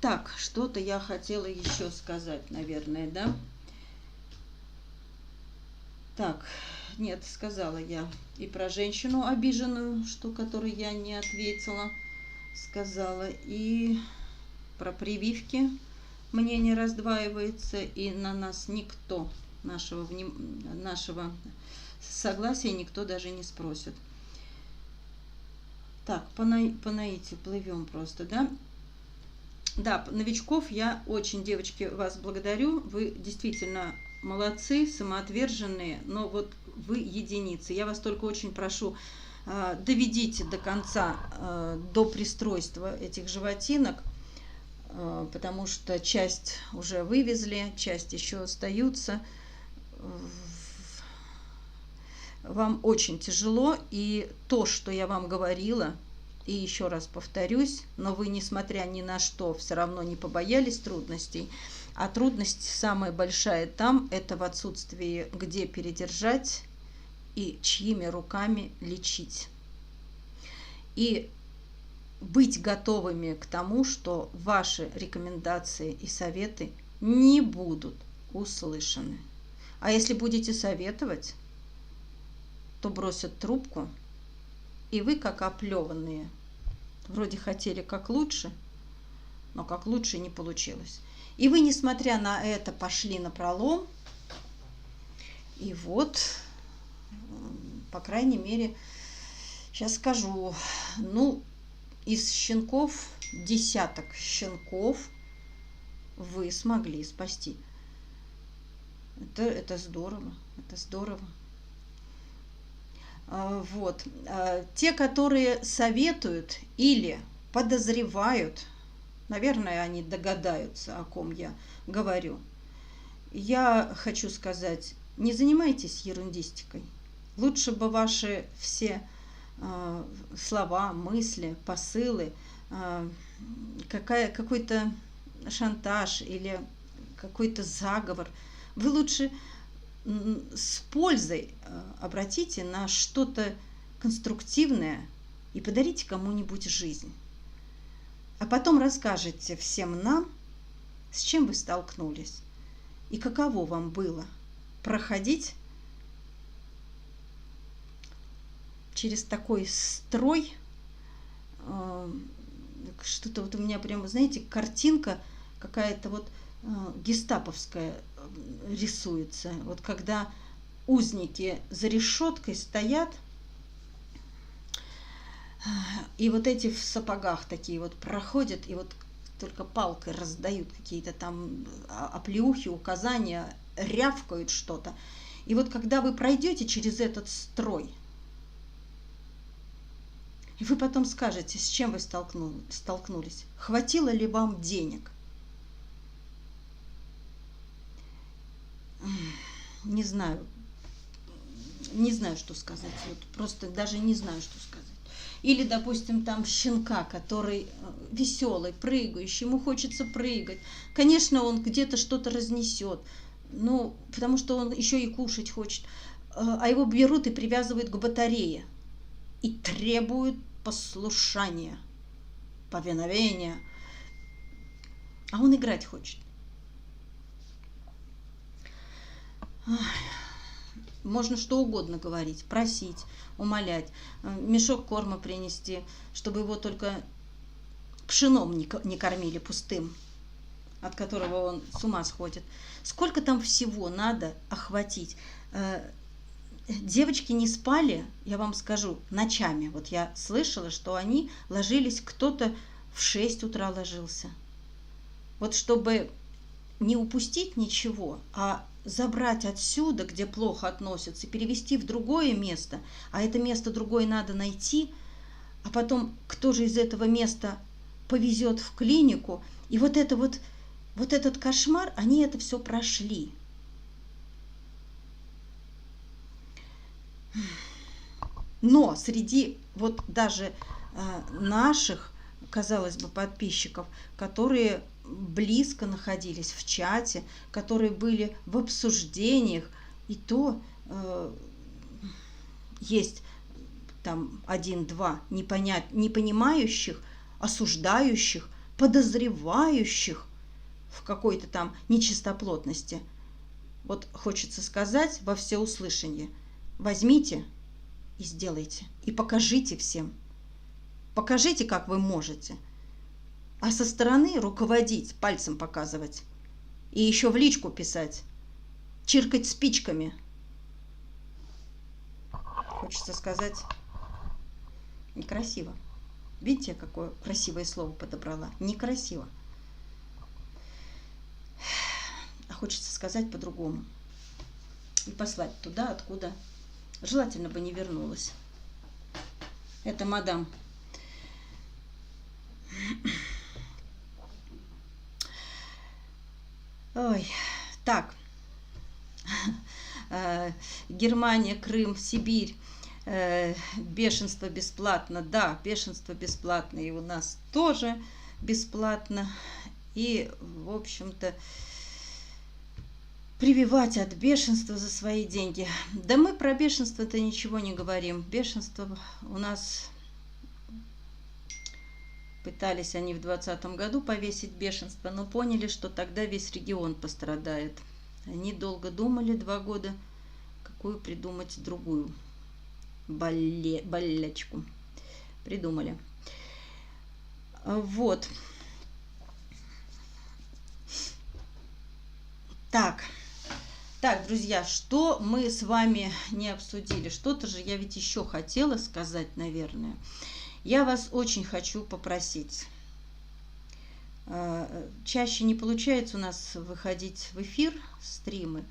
Так, что-то я хотела еще сказать, наверное, да? Так, нет, сказала я и про женщину обиженную, которой я не ответила, сказала, и про прививки мнение раздваивается, и на нас никто, нашего согласия никто даже не спросит. Так, по наитию плывем просто, да? Да, новичков я очень, девочки, вас благодарю. Вы действительно молодцы, самоотверженные, но вот вы единицы. Я вас только очень прошу, доведите до конца, до пристройства этих животинок, потому что часть уже вывезли, часть еще остаются. Вам очень тяжело, и то, что я вам говорила, и еще раз повторюсь, но вы, несмотря ни на что, все равно не побоялись трудностей. А трудность самая большая там, это в отсутствии, где передержать и чьими руками лечить. И быть готовыми к тому, что ваши рекомендации и советы не будут услышаны. А если будете советовать, то бросят трубку, и вы, как оплеванные, вроде хотели как лучше, но как лучше не получилось. И вы, несмотря на это, пошли напролом. И вот, по крайней мере, сейчас скажу, ну, из щенков, десяток щенков вы смогли спасти. Это здорово, это здорово. Вот. Те, которые советуют или подозревают, наверное, они догадаются, о ком я говорю. Я хочу сказать, не занимайтесь ерундистикой. Лучше бы ваши все слова, мысли, посылы, какой-то шантаж или какой-то заговор. Вы лучше с пользой обратите на что-то конструктивное и подарите кому-нибудь жизнь. А потом расскажете всем нам, с чем вы столкнулись и каково вам было проходить через такой строй. Что-то вот у меня прямо, знаете, картинка какая-то вот гестаповская рисуется. Вот когда узники за решеткой стоят, и вот эти в сапогах такие вот проходят, и вот только палкой раздают какие-то там оплеухи, указания, рявкают что-то. И вот когда вы пройдете через этот строй, и вы потом скажете, с чем вы столкнулись, хватило ли вам денег. Не знаю, что сказать, вот просто даже не знаю, что сказать. Или, допустим, там щенка, который веселый, прыгающий, ему хочется прыгать. Конечно, он где-то что-то разнесет, ну, потому что он еще и кушать хочет. А его берут и привязывают к батарее и требуют послушания, повиновения. А он играть хочет. Можно что угодно говорить, просить, умолять, мешок корма принести, чтобы его только пшеном не кормили пустым, от которого он с ума сходит. Сколько там всего надо охватить. Девочки не спали, я вам скажу, ночами. Вот я слышала, что они ложились, кто-то в 6 утра ложился. Вот чтобы не упустить ничего, а забрать отсюда, где плохо относятся, перевести в другое место, а это место другое надо найти, а потом кто же из этого места повезет в клинику, и вот этот кошмар, они это все прошли. Но среди вот даже наших, казалось бы, подписчиков, которые близко находились в чате, которые были в обсуждениях, и то есть там 1-2 не понимающих, осуждающих, подозревающих в какой-то там нечистоплотности. Вот хочется сказать во всеуслышание: возьмите и сделайте, и покажите всем. Покажите, как вы можете. А со стороны руководить, пальцем показывать. И еще в личку писать. Чиркать спичками. Хочется сказать, некрасиво. Видите, какое красивое слово подобрала? Некрасиво. А хочется сказать по-другому. И послать туда, откуда желательно бы не вернулась. Это мадам. Ой, так. Германия, Крым, Сибирь. Бешенство бесплатно. Да, бешенство бесплатно. И у нас тоже бесплатно. И, в общем-то, прививать от бешенства за свои деньги. Да мы про бешенство-то ничего не говорим. Бешенство у нас... Пытались они в 2020 году повесить бешенство, но поняли, что тогда весь регион пострадает. Они долго думали, 2 года, какую придумать другую болячку. Придумали. Вот. Так, друзья, что мы с вами не обсудили? Что-то же я ведь еще хотела сказать, наверное. Я вас очень хочу попросить. Чаще не получается у нас выходить в эфир, стримы.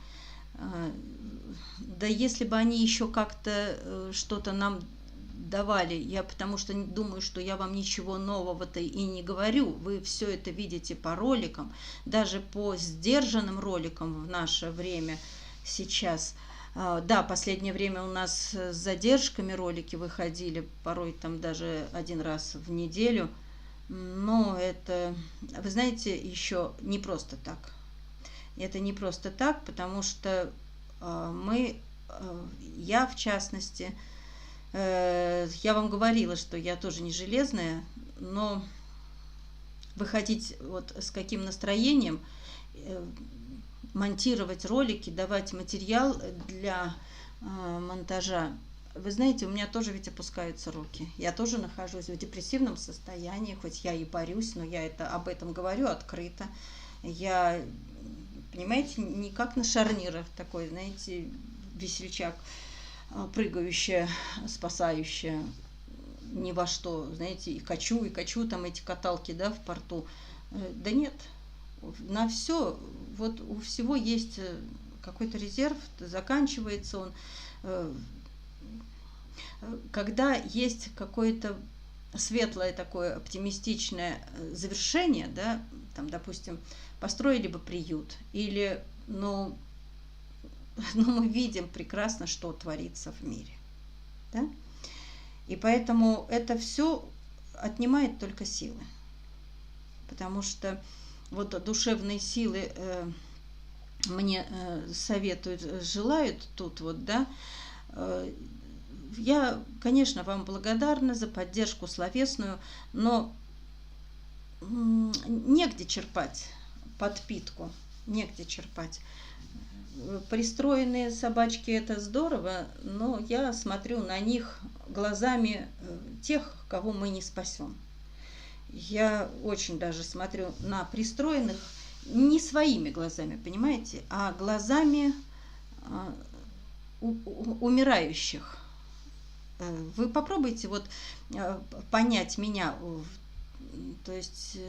Да если бы они еще как-то что-то нам давали, я потому что думаю, что я вам ничего нового-то и не говорю. Вы все это видите по роликам, даже по сдержанным роликам в наше время сейчас. Да, последнее время у нас с задержками ролики выходили, порой там даже 1 раз в неделю. Но это, вы знаете, еще не просто так. Это не просто так, потому что я в частности, я вам говорила, что я тоже не железная, но выходить вот с каким настроением, монтировать ролики, давать материал для монтажа. Вы знаете, у меня тоже ведь опускаются руки. Я тоже нахожусь в депрессивном состоянии, хоть я и борюсь, но я об этом говорю открыто. Я, понимаете, не как на шарнирах такой, знаете, весельчак, прыгающая, спасающая ни во что, знаете, и качу там эти каталки, да, в порту. Да нет, на все, вот у всего есть какой-то резерв, заканчивается он. Когда есть какое-то светлое такое оптимистичное завершение, да, там, допустим, построили бы приют, или, ну мы видим прекрасно, что творится в мире, да? И поэтому это все отнимает только силы, потому что вот душевные силы мне советуют, желают тут вот, да. Я, конечно, вам благодарна за поддержку словесную, но негде черпать подпитку, негде черпать. Пристроенные собачки — это здорово, но я смотрю на них глазами тех, кого мы не спасем. Я очень даже смотрю на пристроенных не своими глазами, понимаете, а глазами умирающих. Вы попробуйте вот понять меня, то есть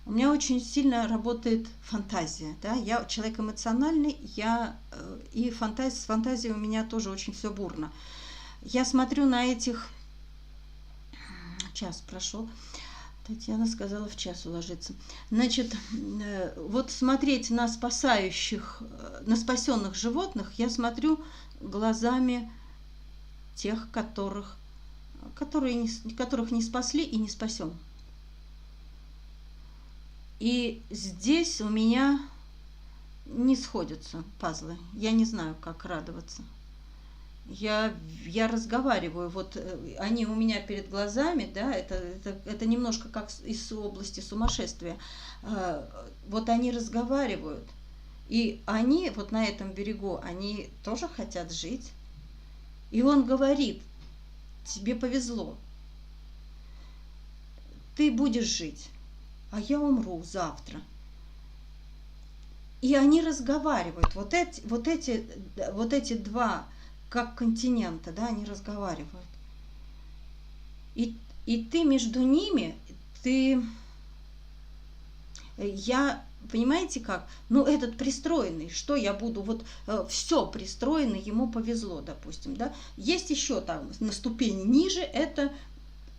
у меня очень сильно работает фантазия, да, я человек эмоциональный, и с фантазией у меня тоже очень все бурно. Я смотрю на этих, час прошел, Татьяна сказала в час уложиться. Значит, вот смотреть на спасающих, на спасенных животных, я смотрю глазами тех, которых не спасли и не спасем. И здесь у меня не сходятся пазлы. Я не знаю, как радоваться. Я разговариваю, вот они у меня перед глазами, да, это немножко как из области сумасшествия. Вот они разговаривают, и они вот на этом берегу, они тоже хотят жить. И он говорит: тебе повезло, ты будешь жить, а я умру завтра. И они разговаривают, вот эти два, как континента, да, они разговаривают. И ты между ними, понимаете как? Ну, этот пристроенный, что я буду, вот все пристроенный, ему повезло, допустим, да. Есть еще там на ступени ниже, это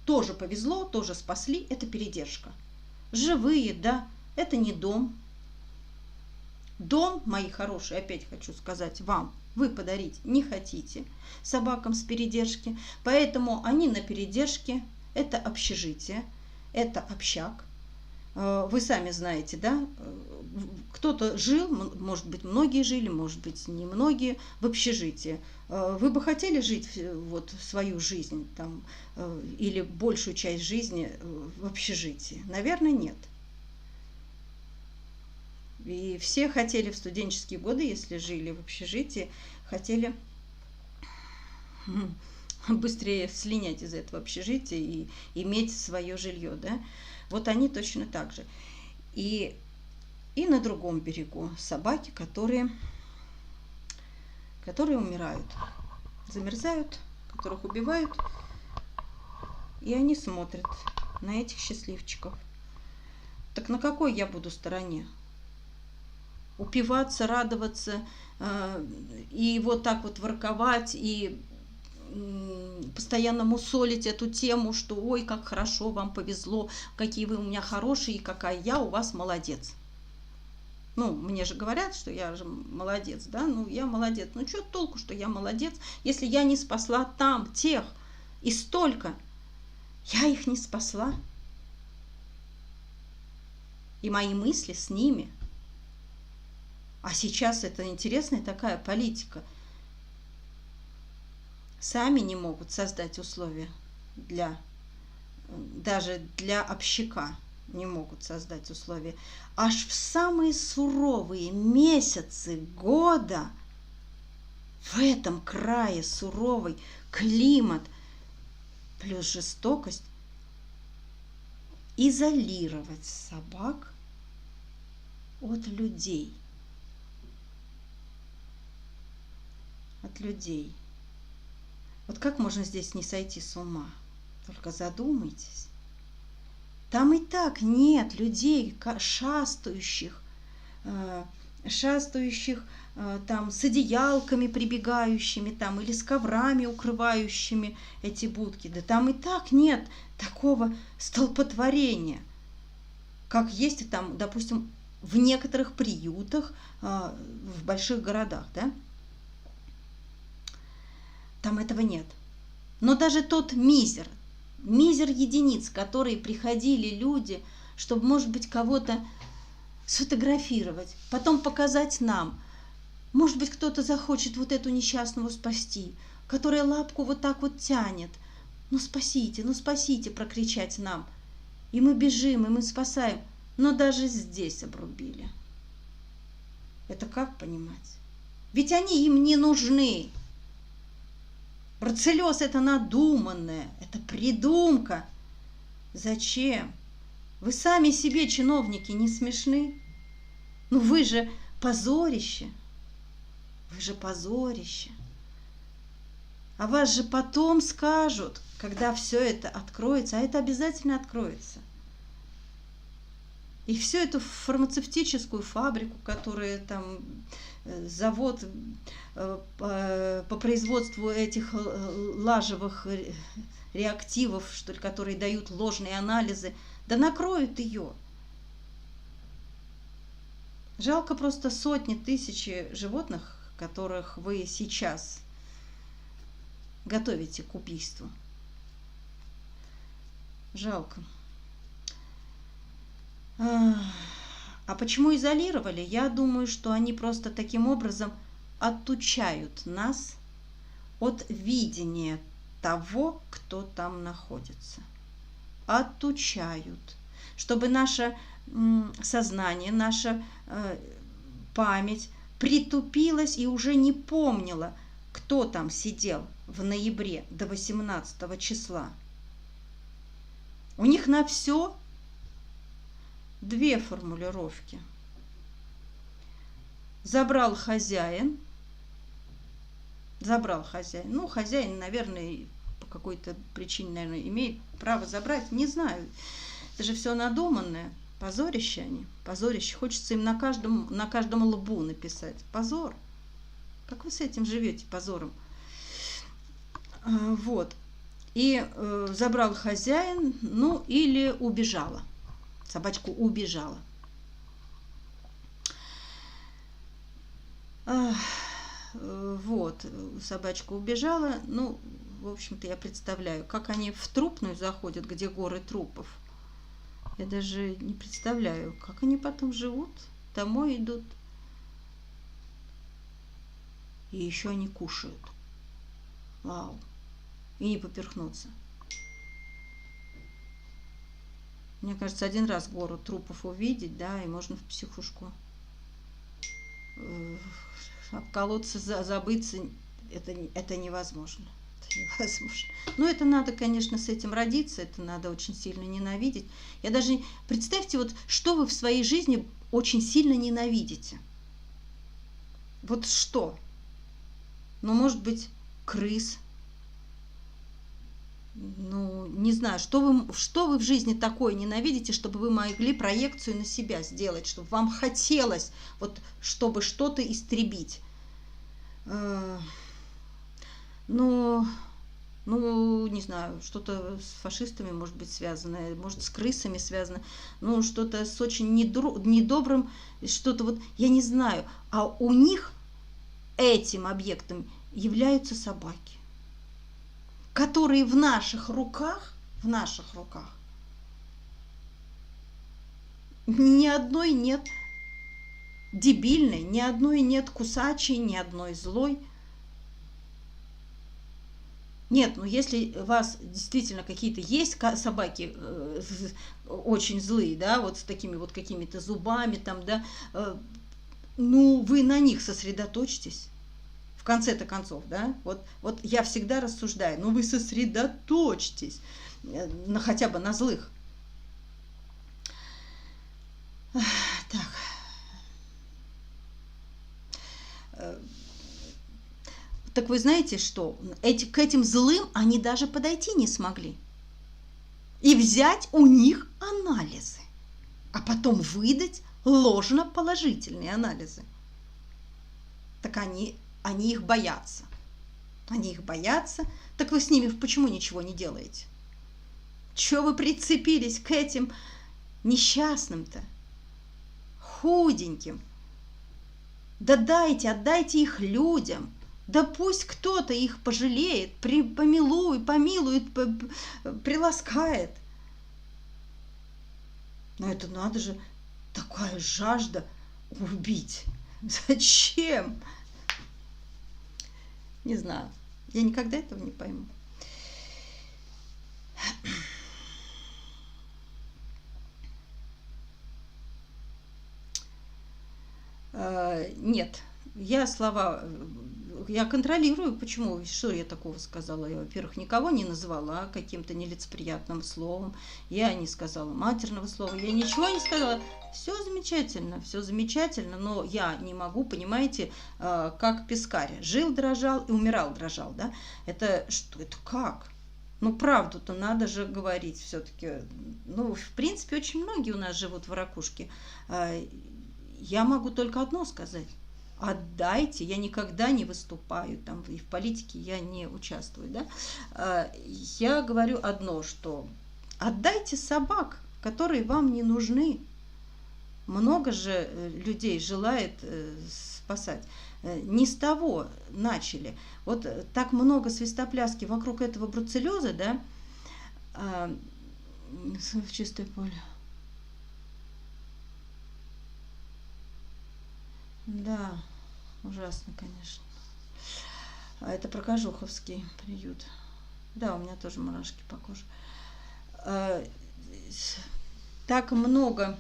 тоже повезло, тоже спасли, это передержка. Живые, да, это не дом. Дом, мои хорошие, опять хочу сказать вам, вы подарить не хотите собакам с передержки, поэтому они на передержке, это общежитие, это общак. Вы сами знаете, да, кто-то жил, может быть, многие жили, может быть, не многие, в общежитии. Вы бы хотели жить вот свою жизнь там, или большую часть жизни в общежитии? Наверное, нет. И все хотели в студенческие годы, если жили в общежитии, хотели быстрее слинять из этого общежития и иметь свое жилье, да. Вот они точно так же. И на другом берегу собаки, которые умирают, замерзают, которых убивают, и они смотрят на этих счастливчиков. Так на какой я буду стороне? Упиваться, радоваться, и вот так вот ворковать, и постоянно мусолить эту тему, что ой, как хорошо, вам повезло, какие вы у меня хорошие, и какая я у вас молодец. Ну, мне же говорят, что я же молодец, да, ну, я молодец. Ну, что толку, что я молодец, если я не спасла там тех, и столько, я их не спасла. И мои мысли с ними. А сейчас это интересная такая политика. Сами не могут создать условия даже для общака не могут создать условия. Аж в самые суровые месяцы года, в этом крае суровый климат плюс жестокость, изолировать собак от людей. От людей. Вот как можно здесь не сойти с ума? Только задумайтесь. Там и так нет людей, шастающих там с одеялками прибегающими там или с коврами укрывающими эти будки. Да там и так нет такого столпотворения, как есть там, допустим, в некоторых приютах в больших городах, да? Там этого нет. Но даже тот мизер единиц, которые приходили люди, чтобы, может быть, кого-то сфотографировать, потом показать нам. Может быть, кто-то захочет вот эту несчастного спасти, которая лапку вот так вот тянет. Ну спасите, прокричать нам. И мы бежим, и мы спасаем. Но даже здесь обрубили. Это как понимать? Ведь они им не нужны. Бруцеллез это надуманное, это придумка. Зачем? Вы сами себе, чиновники, не смешны? Ну вы же позорище. Вы же позорище. А вас же потом скажут, когда все это откроется, а это обязательно откроется. И всю эту фармацевтическую фабрику, которая там, завод по производству этих лажевых реактивов, что ли, которые дают ложные анализы, да накроют ее. Жалко просто сотни тысяч животных, которых вы сейчас готовите к убийству. Жалко. А почему изолировали? Я думаю, что они просто таким образом отучают нас от видения того, кто там находится. Отучают. Чтобы наше сознание, наша память притупилась и уже не помнила, кто там сидел в ноябре до 18 числа. У них на все две формулировки. Забрал хозяин. Ну, хозяин, наверное, по какой-то причине, наверное, имеет право забрать. Не знаю. Это же все надуманное. Позорище они. Позорище. Хочется им на каждом лбу написать. Позор. Как вы с этим живете, позором? Вот. И забрал хозяин, ну, или убежала. Собачку убежала. Вот, собачка убежала. Ну, в общем-то, я представляю, как они в трупную заходят, где горы трупов. Я даже не представляю, как они потом живут, домой идут. И еще они кушают. Вау. И не поперхнуться. Мне кажется, один раз гору трупов увидеть, да, и можно в психушку. Обколоться, забыться, это невозможно. Это невозможно. Но это надо, конечно, с этим родиться, это надо очень сильно ненавидеть. Я даже, представьте, вот что вы в своей жизни очень сильно ненавидите. Вот что? Ну, может быть, крыс. Ну, не знаю, что вы в жизни такое ненавидите, чтобы вы могли проекцию на себя сделать, чтобы вам хотелось, вот, чтобы что-то истребить. Ну, не знаю, что-то с фашистами может быть связано, может, с крысами связано, ну, что-то с очень недобрым, что-то вот, я не знаю. А у них этим объектом являются собаки, которые в наших руках, ни одной нет дебильной, ни одной нет кусачей, ни одной злой. Нет, ну если у вас действительно какие-то есть собаки очень злые, да, вот с такими вот какими-то зубами там, да, ну вы на них сосредоточьтесь. В конце-то концов, да, вот я всегда рассуждаю, ну вы сосредоточьтесь хотя бы на злых. Так. Так вы знаете что? К этим злым они даже подойти не смогли. И взять у них анализы. А потом выдать ложно-положительные анализы. Так они их боятся. Они их боятся. Так вы с ними почему ничего не делаете? Чего вы прицепились к этим несчастным-то? Худеньким. Да отдайте их людям. Да пусть кто-то их пожалеет, помилует, приласкает. Но это надо же, такая жажда убить. Зачем? Не знаю. Я никогда этого не пойму. Нет, я контролирую. Почему? Что я такого сказала? Я, во-первых, никого не назвала каким-то нелицеприятным словом. Я не сказала матерного слова. Я ничего не сказала. Все замечательно, но я не могу, понимаете, как пескарь. Жил, дрожал и умирал, дрожал, да? Это что? Это как? Ну, правду-то надо же говорить все-таки. Ну, в принципе, очень многие у нас живут в ракушке. Я могу только одно сказать. Отдайте, я никогда не выступаю, там, и в политике я не участвую, да? Я говорю одно, что отдайте собак, которые вам не нужны. Много же людей желает спасать. Не с того начали. Вот так много свистопляски вокруг этого бруцеллеза, да, в чистое поле. Да, ужасно, конечно. А это про Кожуховский приют. Да, у меня тоже мурашки по коже. Так много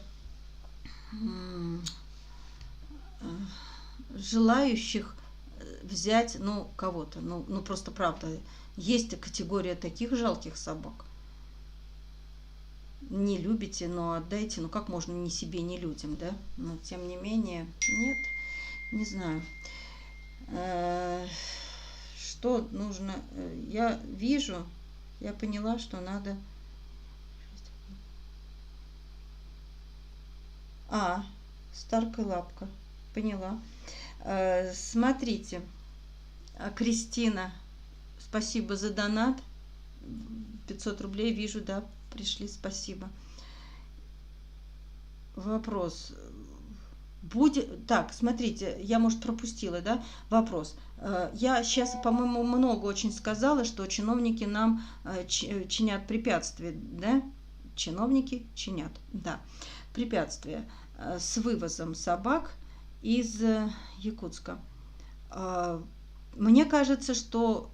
желающих взять, ну, кого-то. Ну, просто правда. Есть категория таких жалких собак. Не любите, но отдайте. Ну, как можно ни себе, ни людям, да? Но, тем не менее, нет. Не знаю, что нужно. Я вижу, я поняла, что надо. Старкая лапка. Поняла. Смотрите, Кристина, спасибо за донат. 500 рублей вижу, да, пришли, спасибо. Вопрос. Так, смотрите, я, может, пропустила, да, вопрос. Я сейчас, по-моему, много очень сказала, что чиновники нам чинят препятствия, да? Чиновники чинят, да, препятствия с вывозом собак из Якутска. Мне кажется, что,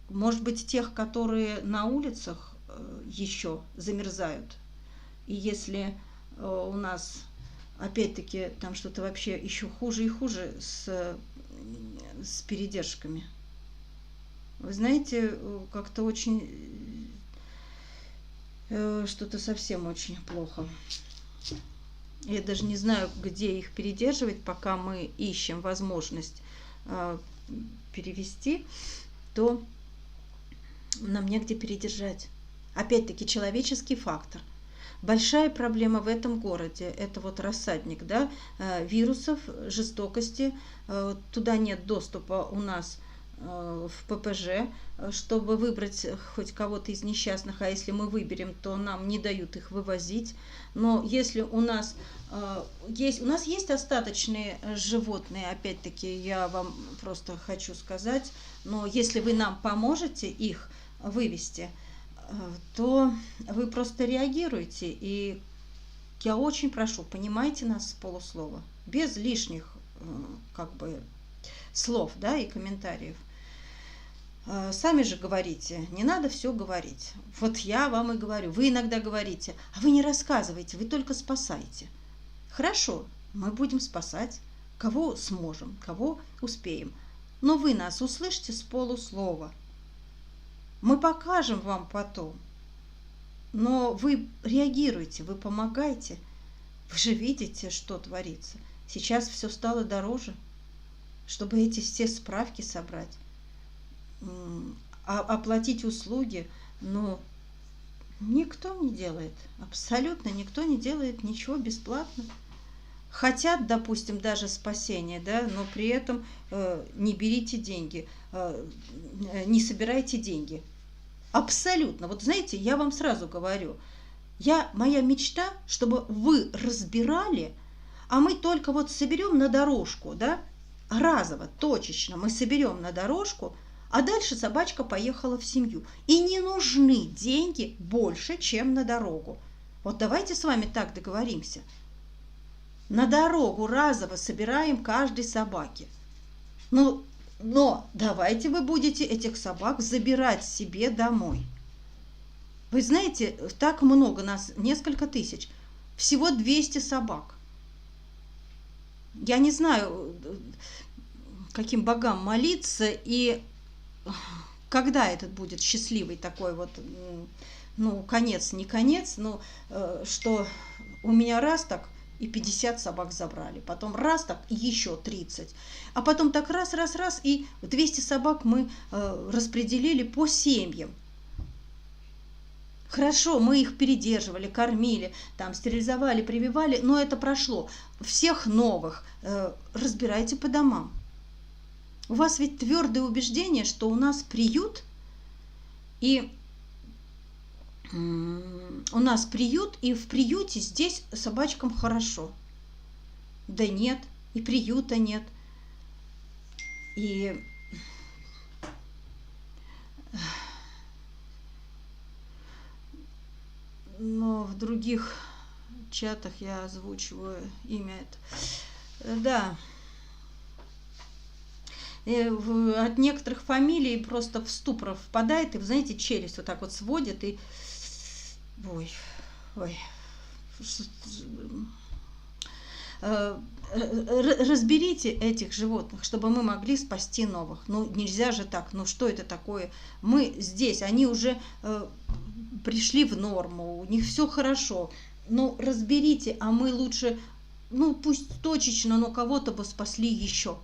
может быть, тех, которые на улицах еще замерзают, и если у нас опять-таки там что-то вообще еще хуже и хуже с передержками. Вы знаете, как-то очень что-то совсем очень плохо. Я даже не знаю, где их передерживать, пока мы ищем возможность перевести, то нам негде передержать. Опять-таки человеческий фактор. Большая проблема в этом городе – это вот рассадник, да, вирусов, жестокости. Туда нет доступа у нас в ППЖ, чтобы выбрать хоть кого-то из несчастных, а если мы выберем, то нам не дают их вывозить. Но если у нас есть остаточные животные, опять-таки я вам просто хочу сказать, но если вы нам поможете их вывести, то вы просто реагируете. И я очень прошу, понимайте нас с полуслова. без лишних как бы слов, да, и комментариев. Сами же говорите, не надо все говорить. Вот я вам и говорю, вы иногда говорите, а вы не рассказываете, вы только спасаете. Хорошо, мы будем спасать, кого сможем, кого успеем. Но вы нас услышите с полуслова. Мы покажем вам потом. Но вы реагируете, вы помогаете. Вы же видите, что творится. Сейчас все стало дороже, чтобы эти все справки собрать. Оплатить услуги, но никто не делает, абсолютно никто не делает ничего бесплатно. Хотят, допустим, даже спасения, да, но при этом не берите деньги, не собирайте деньги. Абсолютно. Вот знаете, я вам сразу говорю, моя мечта, чтобы вы разбирали, а мы только вот соберем на дорожку, да, разово, точечно мы соберем на дорожку, а дальше собачка поехала в семью. И не нужны деньги больше, чем на дорогу. Вот давайте с вами так договоримся. На дорогу разово собираем каждой собаке. Но давайте вы будете этих собак забирать себе домой. Вы знаете, так много нас, несколько тысяч. Всего 200 собак. Я не знаю, каким богам молиться и когда этот будет счастливый такой вот, ну, конец, не конец, но что у меня раз так и 50 собак забрали, потом раз так и еще 30, а потом так раз, и 200 собак мы распределили по семьям. Хорошо, мы их передерживали, кормили, там, стерилизовали, прививали, но это прошло. Всех новых разбирайте по домам. У вас ведь твердое убеждение, что у нас приют, и у нас приют, и в приюте здесь собачкам хорошо. Да нет, и приюта нет. Но в других чатах я озвучиваю имя это. Да. От некоторых фамилий просто в ступор впадает, и, вы знаете, челюсть вот так вот сводит, и... Ой. Разберите этих животных, чтобы мы могли спасти новых. Ну, нельзя же так, ну что это такое? Мы здесь, они уже пришли в норму, у них все хорошо. Ну, разберите, а мы лучше, ну, пусть точечно, но кого-то бы спасли еще.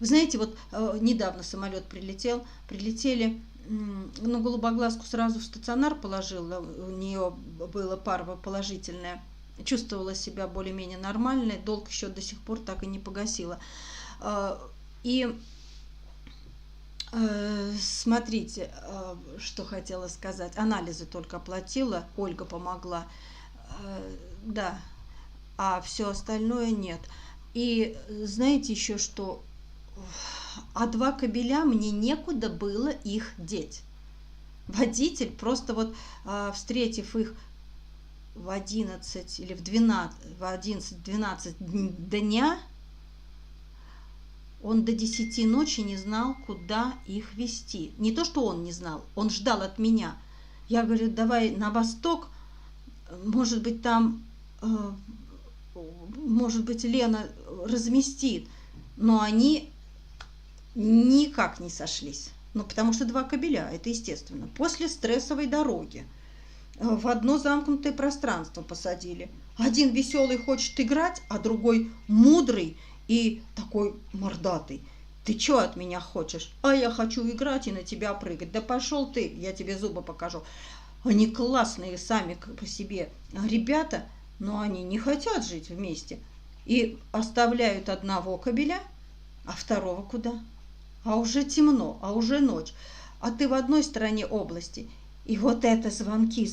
Вы знаете, вот недавно самолет прилетели, ну, голубоглазку сразу в стационар положила, у нее было парво положительное, чувствовала себя более-менее нормальной, долг еще до сих пор так и не погасила. И смотрите, что хотела сказать, анализы только оплатила, Ольга помогла, да, а все остальное нет. И знаете еще что? А 2 кобеля мне некуда было их деть. Водитель просто вот, встретив их в 11 или в 11-12 дня, он до 10 ночи не знал, куда их везти. Не то, что он не знал, он ждал от меня. Я говорю, давай на восток, может быть, там, может быть, Лена разместит. Но они никак не сошлись. Ну, потому что 2 кобеля, это естественно. После стрессовой дороги в одно замкнутое пространство посадили. Один веселый хочет играть, а другой мудрый и такой мордатый. Ты что от меня хочешь? А я хочу играть и на тебя прыгать. Да пошел ты, я тебе зубы покажу. Они классные сами по себе ребята, но они не хотят жить вместе. И оставляют одного кобеля, а второго куда? А уже темно, а уже ночь. А ты в одной стороне области. И вот это звонки.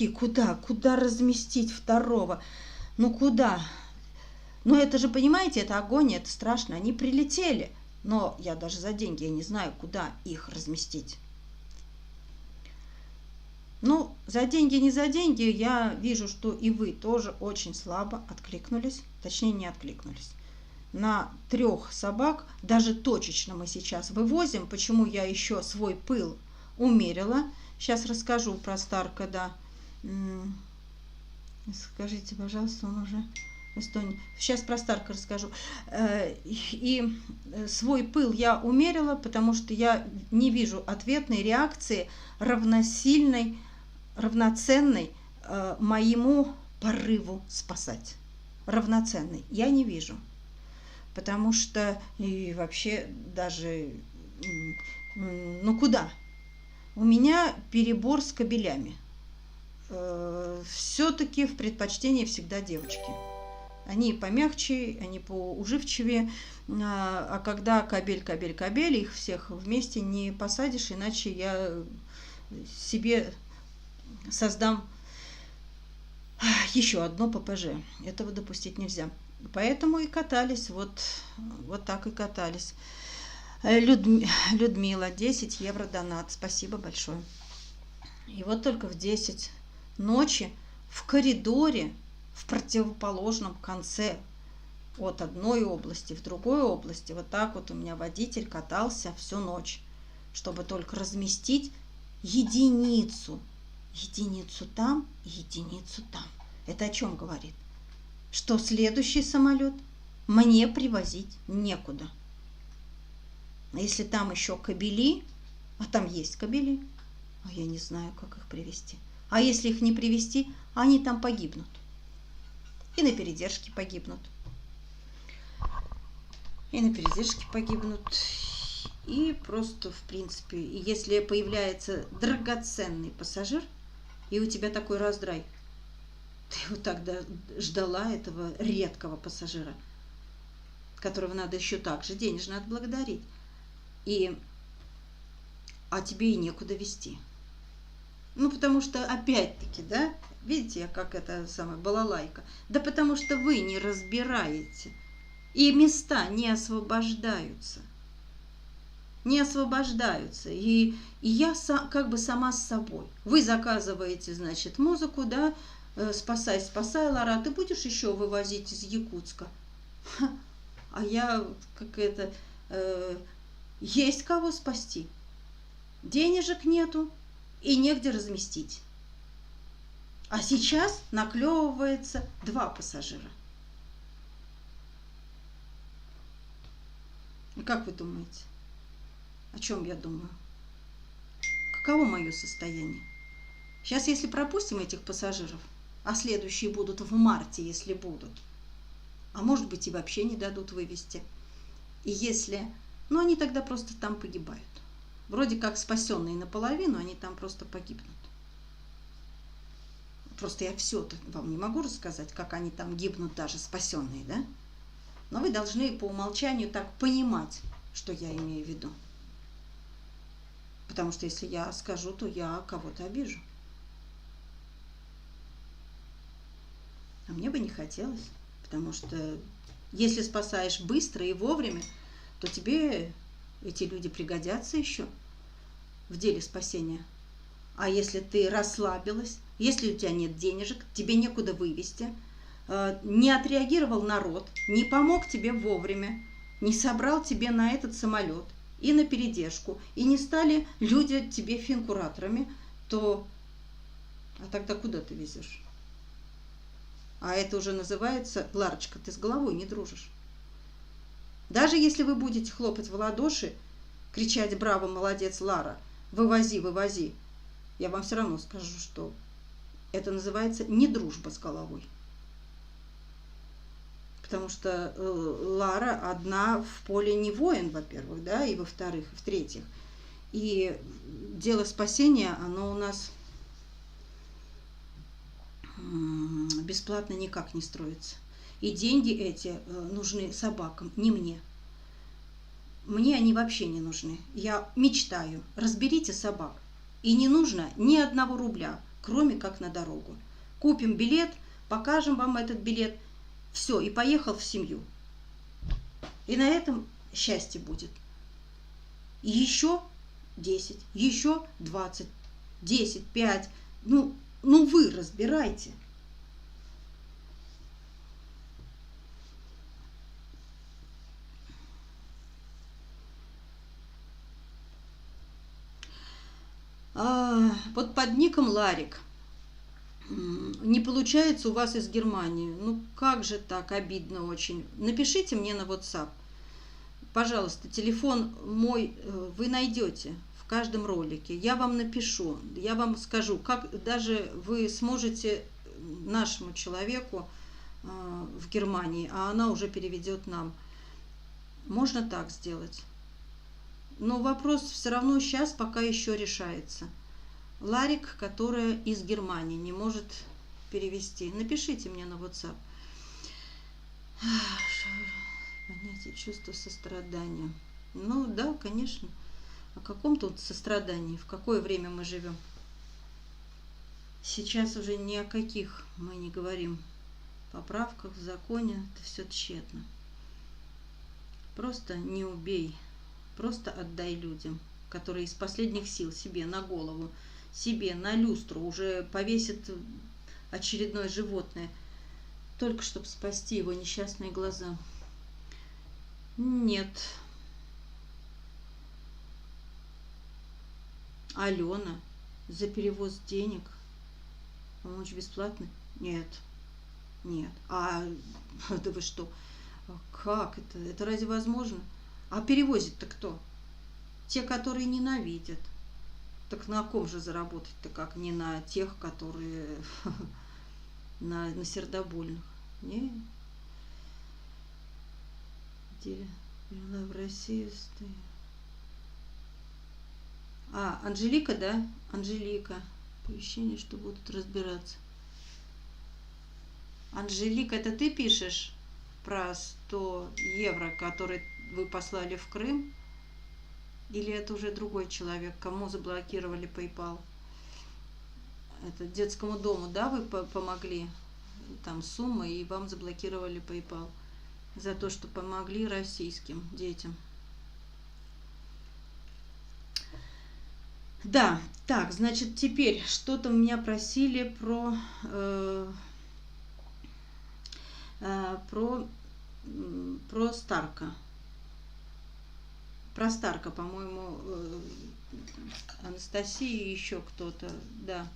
Куда разместить второго? Ну куда? Ну это же, понимаете, это агония, это страшно. Они прилетели. Но я даже за деньги, я не знаю, куда их разместить. Ну, за деньги, не за деньги, я вижу, что и вы тоже очень слабо откликнулись, точнее не откликнулись. На 3 собак, даже точечно мы сейчас вывозим, почему я еще свой пыл умерила. Сейчас расскажу про Старка, да. Скажите, пожалуйста, он уже в Эстонии. Сейчас про Старка расскажу. И свой пыл я умерила, потому что я не вижу ответной реакции равносильной, равноценной моему порыву спасать. Равноценной. Я не вижу. Потому что и вообще даже, ну куда? У меня перебор с кобелями. Все-таки в предпочтении всегда девочки. Они помягче, они поуживчивее, а когда кобель, их всех вместе не посадишь, иначе я себе создам еще одно ППЖ. Этого допустить нельзя. Поэтому и катались, вот так и катались. Людмила, 10 евро донат, спасибо большое. И вот только в 10 ночи в коридоре, в противоположном конце от одной области в другой области, вот так вот у меня водитель катался всю ночь, чтобы только разместить единицу там и единицу там. Это о чем говорит? Что следующий самолет мне привозить некуда. Если там еще кобели, а там есть кобели, а я не знаю, как их привезти. А если их не привезти, они там погибнут. И на передержке погибнут. И просто, в принципе, если появляется драгоценный пассажир, и у тебя такой раздрай, ты вот тогда ждала этого редкого пассажира, которого надо еще так же денежно отблагодарить. А тебе и некуда везти. Ну, потому что, опять-таки, да, видите, как это самая балалайка? Да потому что вы не разбираете, и места не освобождаются. И я как бы сама с собой. Вы заказываете, значит, музыку, да, спасай, Лара, ты будешь еще вывозить из Якутска? А я есть кого спасти. Денежек нету и негде разместить. А сейчас наклевывается 2 пассажира. И как вы думаете? О чем я думаю? Каково мое состояние? Сейчас, если пропустим этих пассажиров, а следующие будут в марте, если будут, а может быть и вообще не дадут вывести. И если... Ну, они тогда просто там погибают. Вроде как спасенные наполовину, они там просто погибнут. Просто я все вам не могу рассказать, как они там гибнут, даже спасенные, да? Но вы должны по умолчанию так понимать, что я имею в виду. Потому что если я скажу, то я кого-то обижу. А мне бы не хотелось. Потому что если спасаешь быстро и вовремя, то тебе эти люди пригодятся еще в деле спасения. А если ты расслабилась, если у тебя нет денежек, тебе некуда вывести, не отреагировал народ, не помог тебе вовремя, не собрал тебе на этот самолет и на передержку, и не стали люди тебе финкураторами, то... А тогда куда ты везешь? А это уже называется, Ларочка, ты с головой не дружишь. Даже если вы будете хлопать в ладоши, кричать «Браво, молодец, Лара! Вывози, вывози!», я вам все равно скажу, что это называется не дружба с головой. Потому что Лара одна в поле не воин, во-первых, да, и во-вторых, и в-третьих. И дело спасения, оно у нас бесплатно никак не строится. И деньги эти нужны собакам, не мне. Мне они вообще не нужны. Я мечтаю, разберите собак. И не нужно ни 1 рубля, кроме как на дорогу. Купим билет, покажем вам этот билет. Все, и поехал в семью. И на этом счастье будет. И еще 10, еще 20, 10, 5, Ну вы разбирайте. Вот под ником Ларик. Не получается у вас из Германии. Ну как же так, обидно очень. Напишите мне на WhatsApp. Пожалуйста, телефон мой вы найдете в каждом ролике. Я вам напишу, я вам скажу, как даже вы сможете нашему человеку в Германии, а она уже переведет нам. Можно так сделать. Но вопрос все равно сейчас пока еще решается. Ларик, которая из Германии, не может перевести. Напишите мне на WhatsApp. Понятие чувства сострадания. Ну да, конечно. О каком тут сострадании? В какое время мы живем? Сейчас уже ни о каких мы не говорим поправках в законе. Это все тщетно. Просто не убей. Просто отдай людям, которые из последних сил себе на голову, себе на люстру уже повесят очередное животное, только чтобы спасти его несчастные глаза. Нет. Алена, за перевоз денег помочь бесплатно? Нет. Нет. Да вы что? Как это? Это разве возможно? А перевозит-то кто? Те, которые ненавидят. Так на ком же заработать-то, как не на тех, которые на сердобольных? Не. В Россию стоит. Анжелика, да? Анжелика. Оповещение, что будут разбираться. Анжелика, это ты пишешь про 100 евро, которые вы послали в Крым? Или это уже другой человек, кому заблокировали PayPal? Это детскому дому, да, вы помогли? Там сумма, и вам заблокировали PayPal за то, что помогли российским детям. Да, так, значит, теперь что-то меня просили про Старка. Про Старка, по-моему, Анастасия и еще кто-то, да.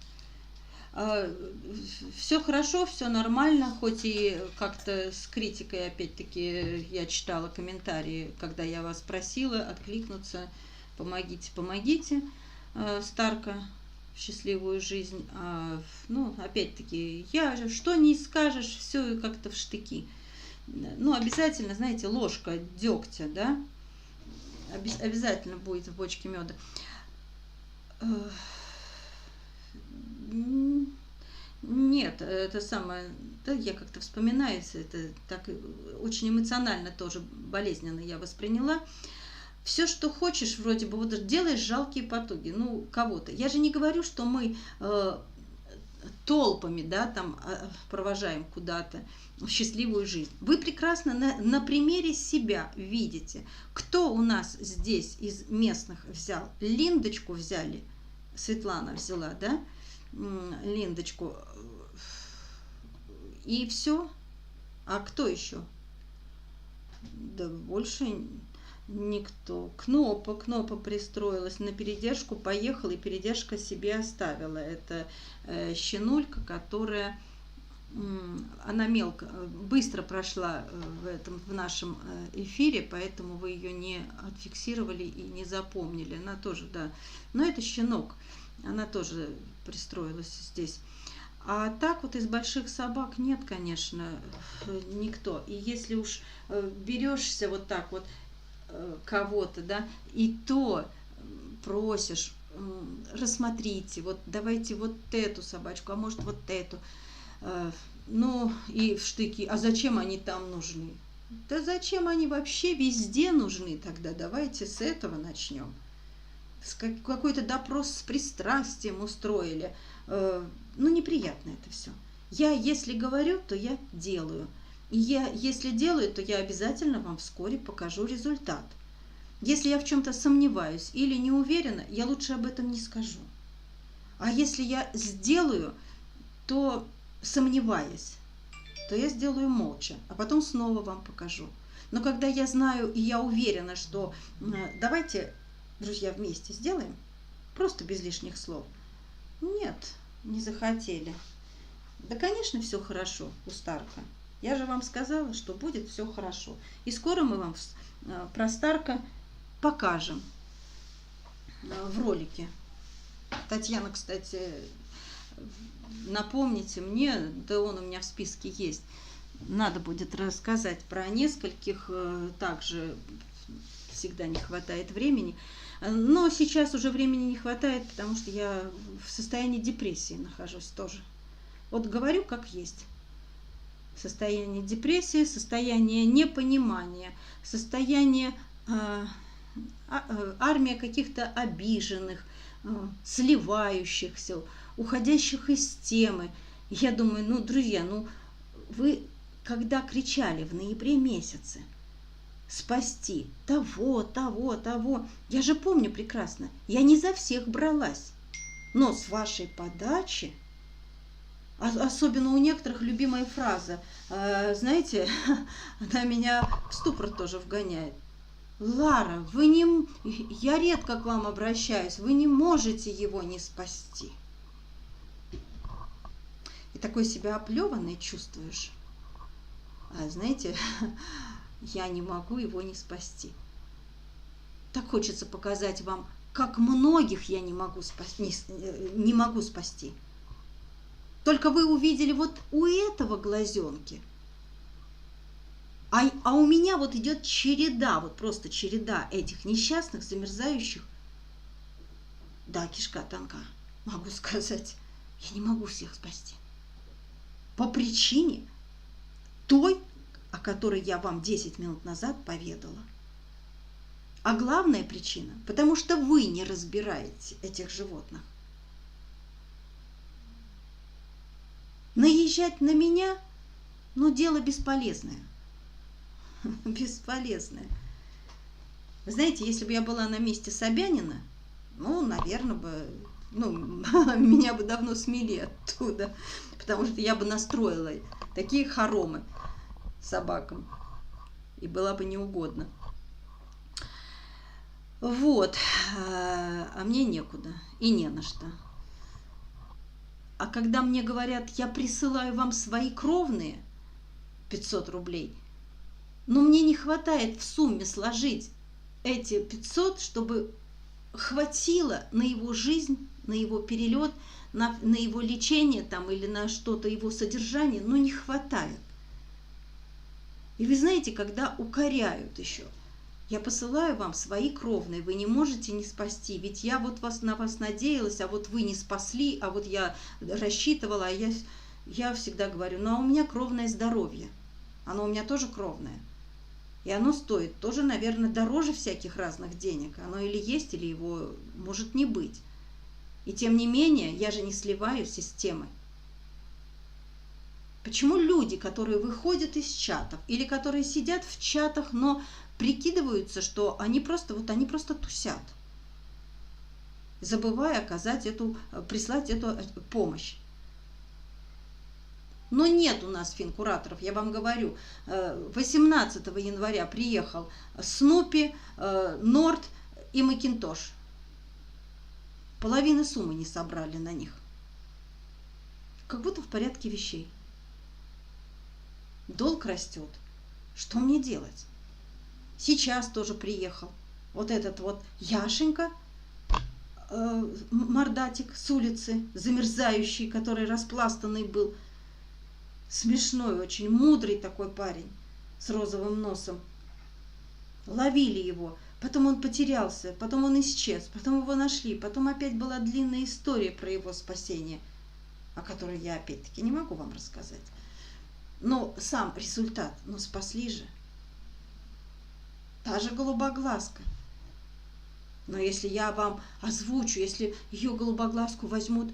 Все хорошо, все нормально, хоть и как-то с критикой, опять-таки, я читала комментарии, когда я вас просила откликнуться, помогите Старка в счастливую жизнь. Ну, опять-таки, что не скажешь, все как-то в штыки. Ну, обязательно, знаете, ложка дегтя, да, обязательно будет в бочке меда. Нет, это самое, да, я как-то вспоминаю, это так очень эмоционально тоже, болезненно я восприняла. Все, что хочешь, вроде бы, вот делаешь жалкие потуги, ну, кого-то. Я же не говорю, что мы толпами, да, там провожаем куда-то в счастливую жизнь. Вы прекрасно на примере себя видите, кто у нас здесь из местных взял. Линдочку взяли, Светлана взяла, да, Линдочку, и все. А кто еще? Да больше никто. Кнопа пристроилась на передержку, поехала и передержка себе оставила. Это щенулька, которая, она быстро прошла в нашем эфире, поэтому вы ее не отфиксировали и не запомнили. Она тоже, да. Но это щенок, она тоже пристроилась здесь. А так вот из больших собак нет, конечно, никто. И если уж берешься вот так вот кого-то, да, и то просишь, рассмотрите, вот давайте вот эту собачку, а может вот эту. Ну и в штыки, а зачем они там нужны? Да зачем они вообще везде нужны тогда? Давайте с этого начнем. Какой-то допрос с пристрастием устроили. Ну, неприятно это все. Я, если говорю, то я делаю. И если делаю, то я обязательно вам вскоре покажу результат. Если я в чем-то сомневаюсь или не уверена, я лучше об этом не скажу. А если я сделаю, то сомневаясь, то я сделаю молча, а потом снова вам покажу. Но когда я знаю и я уверена, что давайте, друзья, вместе сделаем, просто без лишних слов. Нет, не захотели. Да, конечно, все хорошо у Старка. Я же вам сказала, что будет все хорошо. И скоро мы вам про Старка покажем в ролике. Татьяна, кстати, напомните мне, да он у меня в списке есть. Надо будет рассказать про нескольких, также всегда не хватает времени. Но сейчас уже времени не хватает, потому что я в состоянии депрессии нахожусь тоже. Вот говорю как есть. Состояние депрессии, состояние непонимания, состояние армия каких-то обиженных, сливающихся, уходящих из темы. Я думаю, ну, друзья, ну, вы когда кричали в ноябре месяце спасти того, того, того, я же помню прекрасно, я не за всех бралась, но с вашей подачи, особенно у некоторых любимая фраза, знаете, она меня в ступор тоже вгоняет. Лара, вы не... Я редко к вам обращаюсь, вы не можете его не спасти. И такой себя оплеванный чувствуешь. А знаете, я не могу его не спасти. Так хочется показать вам, как многих я не могу спасти. Только вы увидели вот у этого глазенки. А у меня вот идет череда, вот просто череда этих несчастных, замерзающих. Да, кишка тонка, могу сказать. Я не могу всех спасти. По причине той, о которой я вам 10 минут назад поведала. А главная причина, потому что вы не разбираете этих животных. Наезжать на меня, ну, дело бесполезное. Бесполезное. Вы знаете, если бы я была на месте Собянина, ну, наверное бы, ну, меня бы давно смели оттуда, потому что я бы настроила такие хоромы собакам, и была бы неугодна. Вот, а мне некуда и не на что. А когда мне говорят, я присылаю вам свои кровные 500 рублей, но мне не хватает в сумме сложить эти 500, чтобы хватило на его жизнь, на его перелет, на его лечение там, или на что-то его содержание, но не хватает. И вы знаете, когда укоряют еще, я посылаю вам свои кровные, вы не можете не спасти, ведь я вот на вас надеялась, а вот вы не спасли, а вот я рассчитывала, а я всегда говорю, ну а у меня кровное здоровье, оно у меня тоже кровное. И оно стоит тоже, наверное, дороже всяких разных денег. Оно или есть, или его может не быть. И тем не менее, я же не сливаю системы. Почему люди, которые выходят из чатов, или которые сидят в чатах, но прикидываются, что они просто тусят, забывая прислать эту помощь? Но нет у нас финкураторов, я вам говорю. 18 января приехал Снупи, Норд и Макинтош. Половины суммы не собрали на них. Как будто в порядке вещей. Долг растет. Что мне делать? Сейчас тоже приехал вот этот вот Яшенька, мордатик с улицы, замерзающий, который распластанный был. Смешной, очень мудрый такой парень с розовым носом. Ловили его, потом он потерялся, потом он исчез, потом его нашли, потом опять была длинная история про его спасение, о которой я опять-таки не могу вам рассказать. Но сам результат, спасли же. Та же голубоглазка. Но если я вам озвучу, если ее голубоглазку возьмут,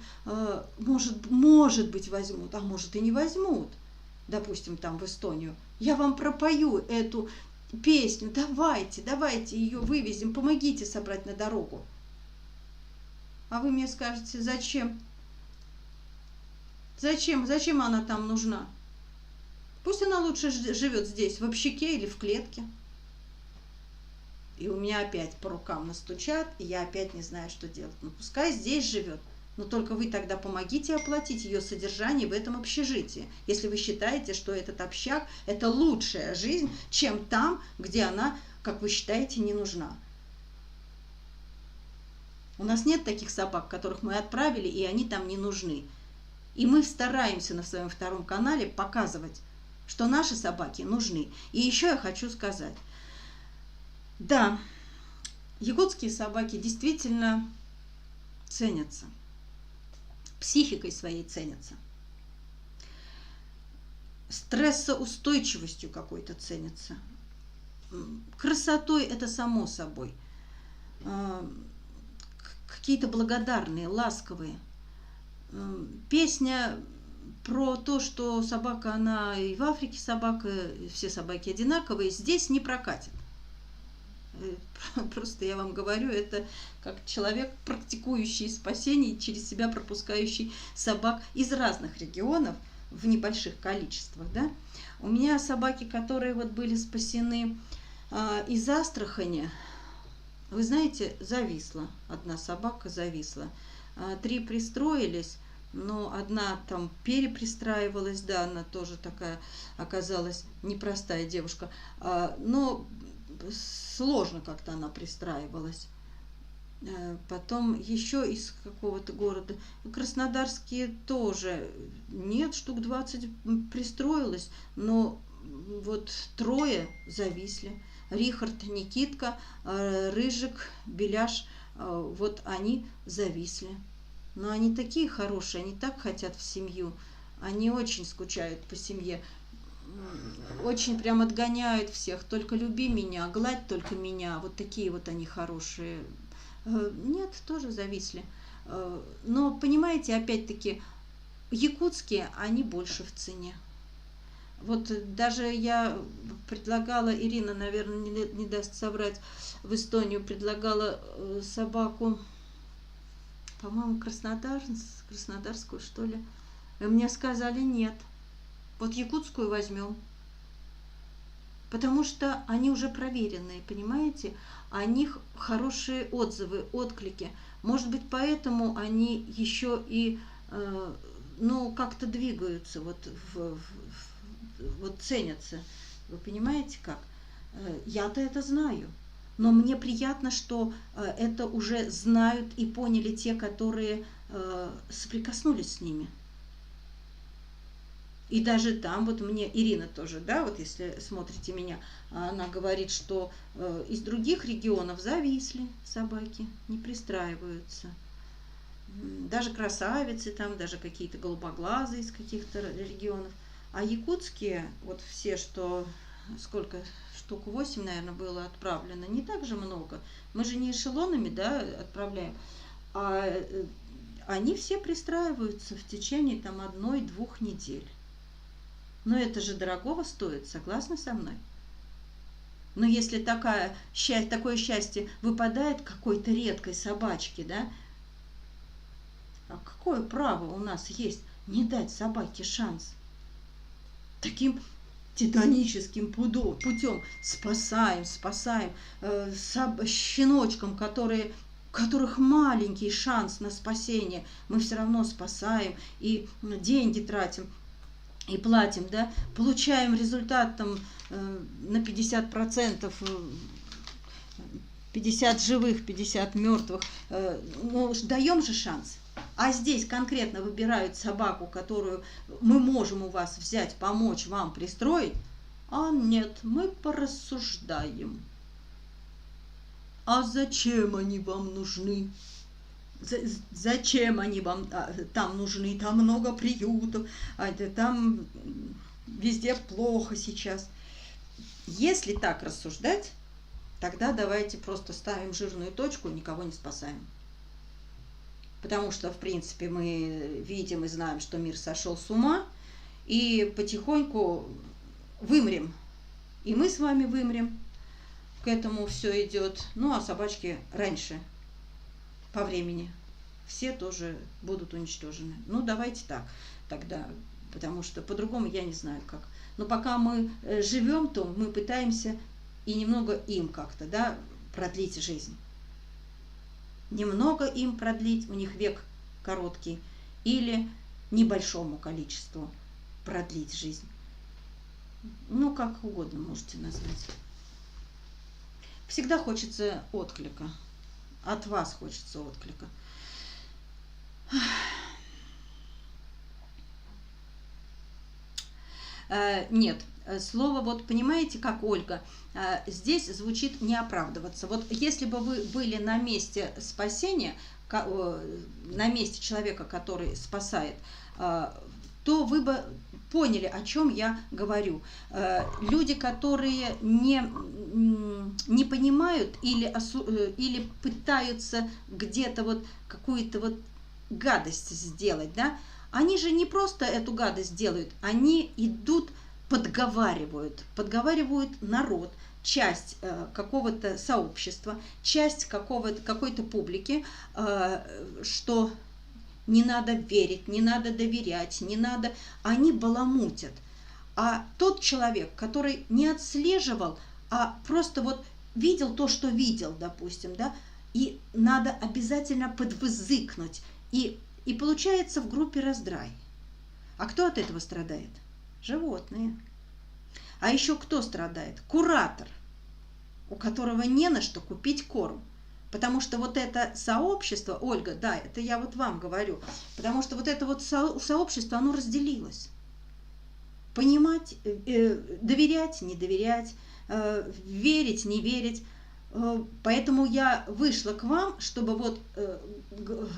может быть возьмут, а может и не возьмут, допустим, там в Эстонию, я вам пропою эту песню, давайте ее вывезем, помогите собрать на дорогу. А вы мне скажете, зачем? Зачем она там нужна? Пусть она лучше живет здесь, в общаге или в клетке. И у меня опять по рукам настучат, и я опять не знаю, что делать. Ну, пускай здесь живет, но только вы тогда помогите оплатить ее содержание в этом общежитии, если вы считаете, что этот общак – это лучшая жизнь, чем там, где она, как вы считаете, не нужна. У нас нет таких собак, которых мы отправили, и они там не нужны. И мы стараемся на своем втором канале показывать, что наши собаки нужны. И еще я хочу сказать. Да, якутские собаки действительно ценятся. Психикой своей ценятся. Стрессоустойчивостью какой-то ценятся. Красотой это само собой. Какие-то благодарные, ласковые. Песня про то, что собака, она и в Африке собака, и все собаки одинаковые, здесь не прокатит. Просто я вам говорю, это как человек, практикующий спасение, через себя пропускающий собак из разных регионов в небольших количествах. Да? У меня собаки, которые вот были спасены из Астрахани, вы знаете, зависла. Одна собака зависла. 3 пристроились, но одна там перепристраивалась, да, она тоже такая оказалась непростая девушка. Но сложно как-то она пристраивалась. Потом еще из какого-то города. Краснодарские тоже. Нет, штук 20 пристроилось, но вот 3 зависли. Рихард, Никитка, Рыжик, Беляш, вот они зависли. Но они такие хорошие, они так хотят в семью. Они очень скучают по семье. Очень прям отгоняют всех. Только люби меня, гладь только меня. Вот такие вот они хорошие. Нет, тоже зависли. Но, понимаете, опять-таки, якутские, они больше в цене. Вот даже я предлагала, Ирина, наверное, не даст соврать, в Эстонию предлагала собаку, по-моему, краснодарскую, что ли. И мне сказали, нет, вот якутскую возьмем. Потому что они уже проверенные, понимаете? О них хорошие отзывы, отклики. Может быть, поэтому они еще и, ну, как-то двигаются, вот ценятся. Вы понимаете как? Я-то это знаю. Но мне приятно, что это уже знают и поняли те, которые соприкоснулись с ними. И даже там, вот мне Ирина тоже, да, вот если смотрите меня, она говорит, что из других регионов зависли собаки, не пристраиваются. Даже красавицы там, даже какие-то голубоглазые из каких-то регионов. А якутские, вот все, что, сколько, штук 8, наверное, было отправлено, не так же много. Мы же не эшелонами, да, отправляем, а они все пристраиваются в течение там 1-2 недель. Но это же дорогого стоит, согласны со мной? Но если такое счастье выпадает какой-то редкой собачке, да, а какое право у нас есть не дать собаке шанс? Таким титаническим путем спасаем щеночкам, которых маленький шанс на спасение, мы все равно спасаем и деньги тратим и платим, да, получаем результат там на 50%, 50 живых, 50 мертвых, ну, даем же шанс. А здесь конкретно выбирают собаку, которую мы можем у вас взять, помочь вам пристроить. А нет, мы порассуждаем. А зачем они вам нужны? Зачем они вам там нужны? Там много приютов, там везде плохо сейчас. Если так рассуждать, тогда давайте просто ставим жирную точку и никого не спасаем. Потому что, в принципе, мы видим и знаем, что мир сошел с ума, и потихоньку вымрем. И мы с вами вымрем. К этому все идет. Ну, а собачки раньше, по времени. все тоже будут уничтожены. Ну, давайте так тогда, потому что по-другому я не знаю как. Но пока мы живем, то мы пытаемся и немного им как-то, да, продлить жизнь. Немного им продлить, у них век короткий, или небольшому количеству продлить жизнь. Ну, как угодно можете назвать. Всегда хочется отклика. От вас хочется отклика. Нет, слово, вот понимаете, как Ольга, здесь звучит не оправдываться. Вот если бы вы были на месте спасения, на месте человека, который спасает, то вы бы поняли, о чем я говорю. Люди, которые не понимают или пытаются где-то вот какую-то вот гадость сделать, да, они же не просто эту гадость делают, они идут, подговаривают народ, часть какого-то сообщества, часть какой-то публики, что не надо верить, не надо доверять, не надо, они баламутят. А тот человек, который не отслеживал, а просто вот видел то, что видел, допустим, да, и надо обязательно подвызыкнуть, и получается в группе раздрай. А кто от этого страдает? Животные. А еще кто страдает? Куратор, у которого не на что купить корм. Потому что вот это сообщество, Ольга, да, это я вот вам говорю, потому что вот это вот сообщество, оно разделилось. Понимать, доверять, не доверять, верить, не верить. Поэтому я вышла к вам, чтобы вот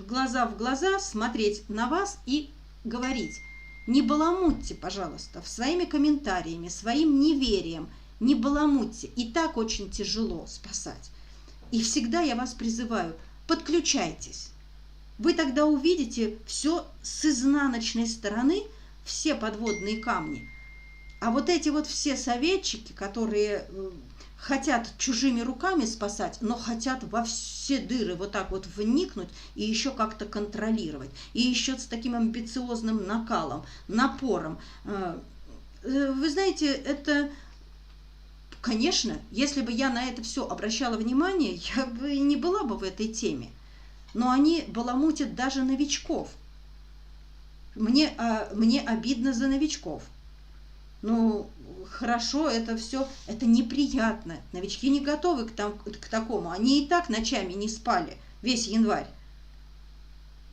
глаза в глаза смотреть на вас и говорить. Не баламутьте, пожалуйста, своими комментариями, своим неверием, не баламутьте. И так очень тяжело спасать. И всегда я вас призываю, подключайтесь. Вы тогда увидите все с изнаночной стороны, все подводные камни. А вот эти вот все советчики, которые хотят чужими руками спасать, но хотят во все дыры вот так вот вникнуть и еще как-то контролировать. И еще с таким амбициозным накалом, напором. Вы знаете, это... Конечно, если бы я на это все обращала внимание, я бы не была бы в этой теме. Но они баламутят даже новичков. Мне обидно за новичков. Ну, хорошо, это все, это неприятно. Новички не готовы к такому. Они и так ночами не спали весь январь.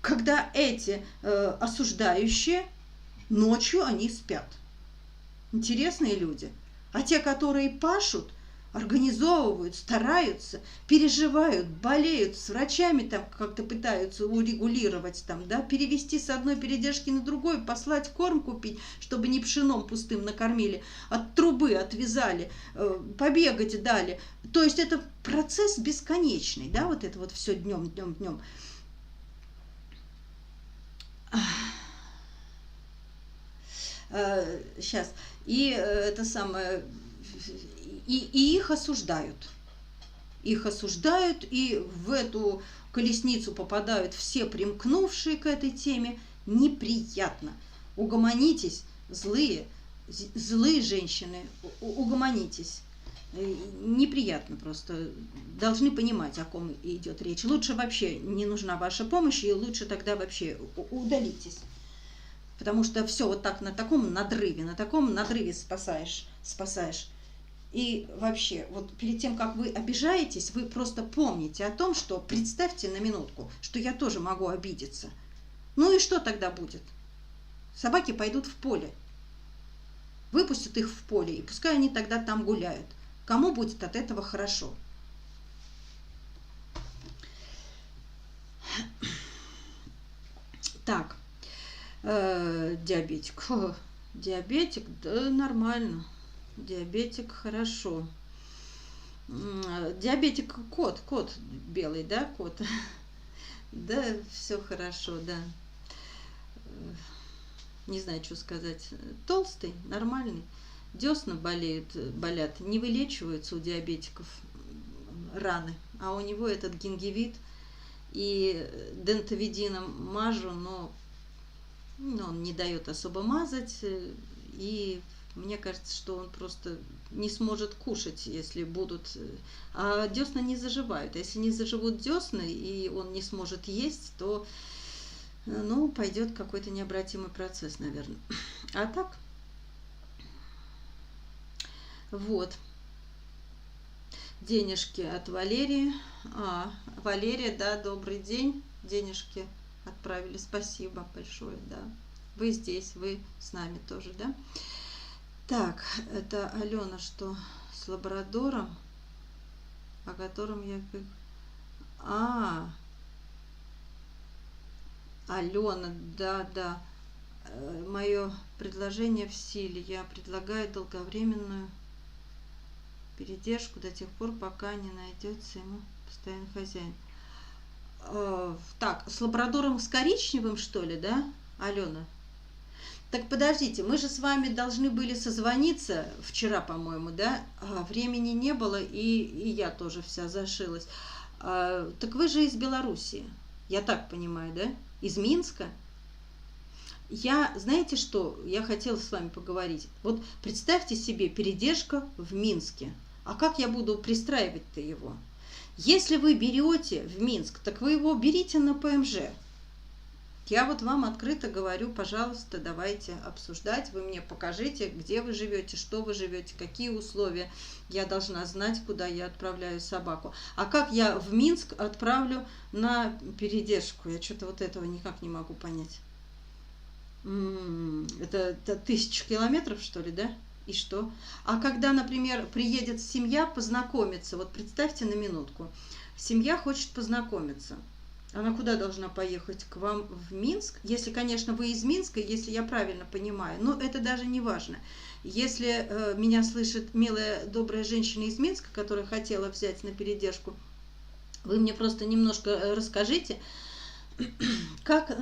Когда эти осуждающие, ночью они спят. Интересные люди. А те, которые пашут, организовывают, стараются, переживают, болеют, с врачами там как-то пытаются урегулировать, там, да, перевести с одной передержки на другую, послать корм купить, чтобы не пшеном пустым накормили, от трубы отвязали, побегать дали. То есть это процесс бесконечный, да, вот это вот все днем. Сейчас. И это самое, и их осуждают. Их осуждают, и в эту колесницу попадают все примкнувшие к этой теме. Неприятно. Угомонитесь, злые женщины, угомонитесь. Неприятно просто. Должны понимать, о ком идет речь. Лучше вообще не нужна ваша помощь, и лучше тогда вообще удалитесь. Потому что все вот так на таком надрыве спасаешь. И вообще, вот перед тем, как вы обижаетесь, вы просто помните о том, что представьте на минутку, что я тоже могу обидеться. Ну и что тогда будет? Собаки пойдут в поле. Выпустят их в поле, и пускай они тогда там гуляют. Кому будет от этого хорошо? Так. Диабетик. Диабетик, да, нормально. Диабетик, хорошо. Диабетик, кот белый, да, кот? Да, все хорошо, да. Не знаю, что сказать. Толстый, нормальный. Десна болят, не вылечиваются у диабетиков раны. А у него этот гингивит. и дентовидином мажу, но он не дает особо мазать, и мне кажется, что он просто не сможет кушать, если будут... А десна не заживают. А если не заживут десны, и он не сможет есть, то, ну, пойдет какой-то необратимый процесс, наверное. А так, вот. Денежки от Валерии. Валерия, да, добрый день. Денежки отправили. Спасибо большое, да. Вы здесь, вы с нами тоже, да? Так, это Алена, что с лабрадором, о котором я... Алена, да. Мое предложение в силе. Я предлагаю долговременную передержку до тех пор, пока не найдется ему постоянный хозяин. Так, с лабрадором с коричневым, что ли, да, Алена? Так подождите, мы же с вами должны были созвониться вчера, по-моему, да? Времени не было, и я тоже вся зашилась. Так вы же из Белоруссии, я так понимаю, да? Из Минска? Знаете что, я хотела с вами поговорить. Вот представьте себе, передержка в Минске. А как я буду пристраивать-то его? Если вы берете в Минск, так вы его берите на ПМЖ. Я вот вам открыто говорю, пожалуйста, давайте обсуждать. Вы мне покажите, где вы живете, что вы живете, какие условия. Я должна знать, куда я отправляю собаку. А как я в Минск отправлю на передержку? Я что-то вот этого никак не могу понять. Это 1000 километров, что ли, да? И что? А когда, например, приедет семья познакомиться, вот представьте на минутку, семья хочет познакомиться. Она куда должна поехать? К вам в Минск? Если, конечно, вы из Минска, если я правильно понимаю. Но это даже не важно. Если меня слышит милая, добрая женщина из Минска, которая хотела взять на передержку, вы мне просто немножко расскажите, как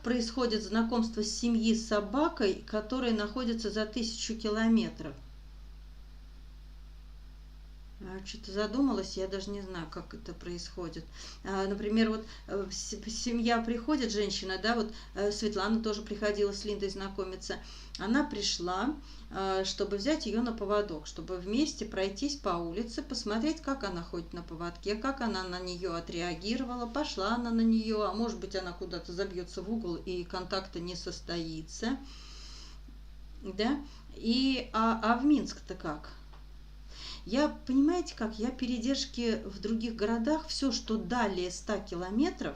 происходит знакомство семьи с собакой, которая находится за 1000 километров? Что-то задумалась, я даже не знаю, как это происходит. Например, вот семья приходит, женщина, да, вот Светлана тоже приходила с Линдой знакомиться. Она пришла, чтобы взять ее на поводок, чтобы вместе пройтись по улице, посмотреть, как она ходит на поводке, как она на нее отреагировала, пошла она на нее, а может быть она куда-то забьется в угол и контакта не состоится. Да? А в Минск-то как? Понимаете как, я передержки в других городах, все, что далее 100 километров,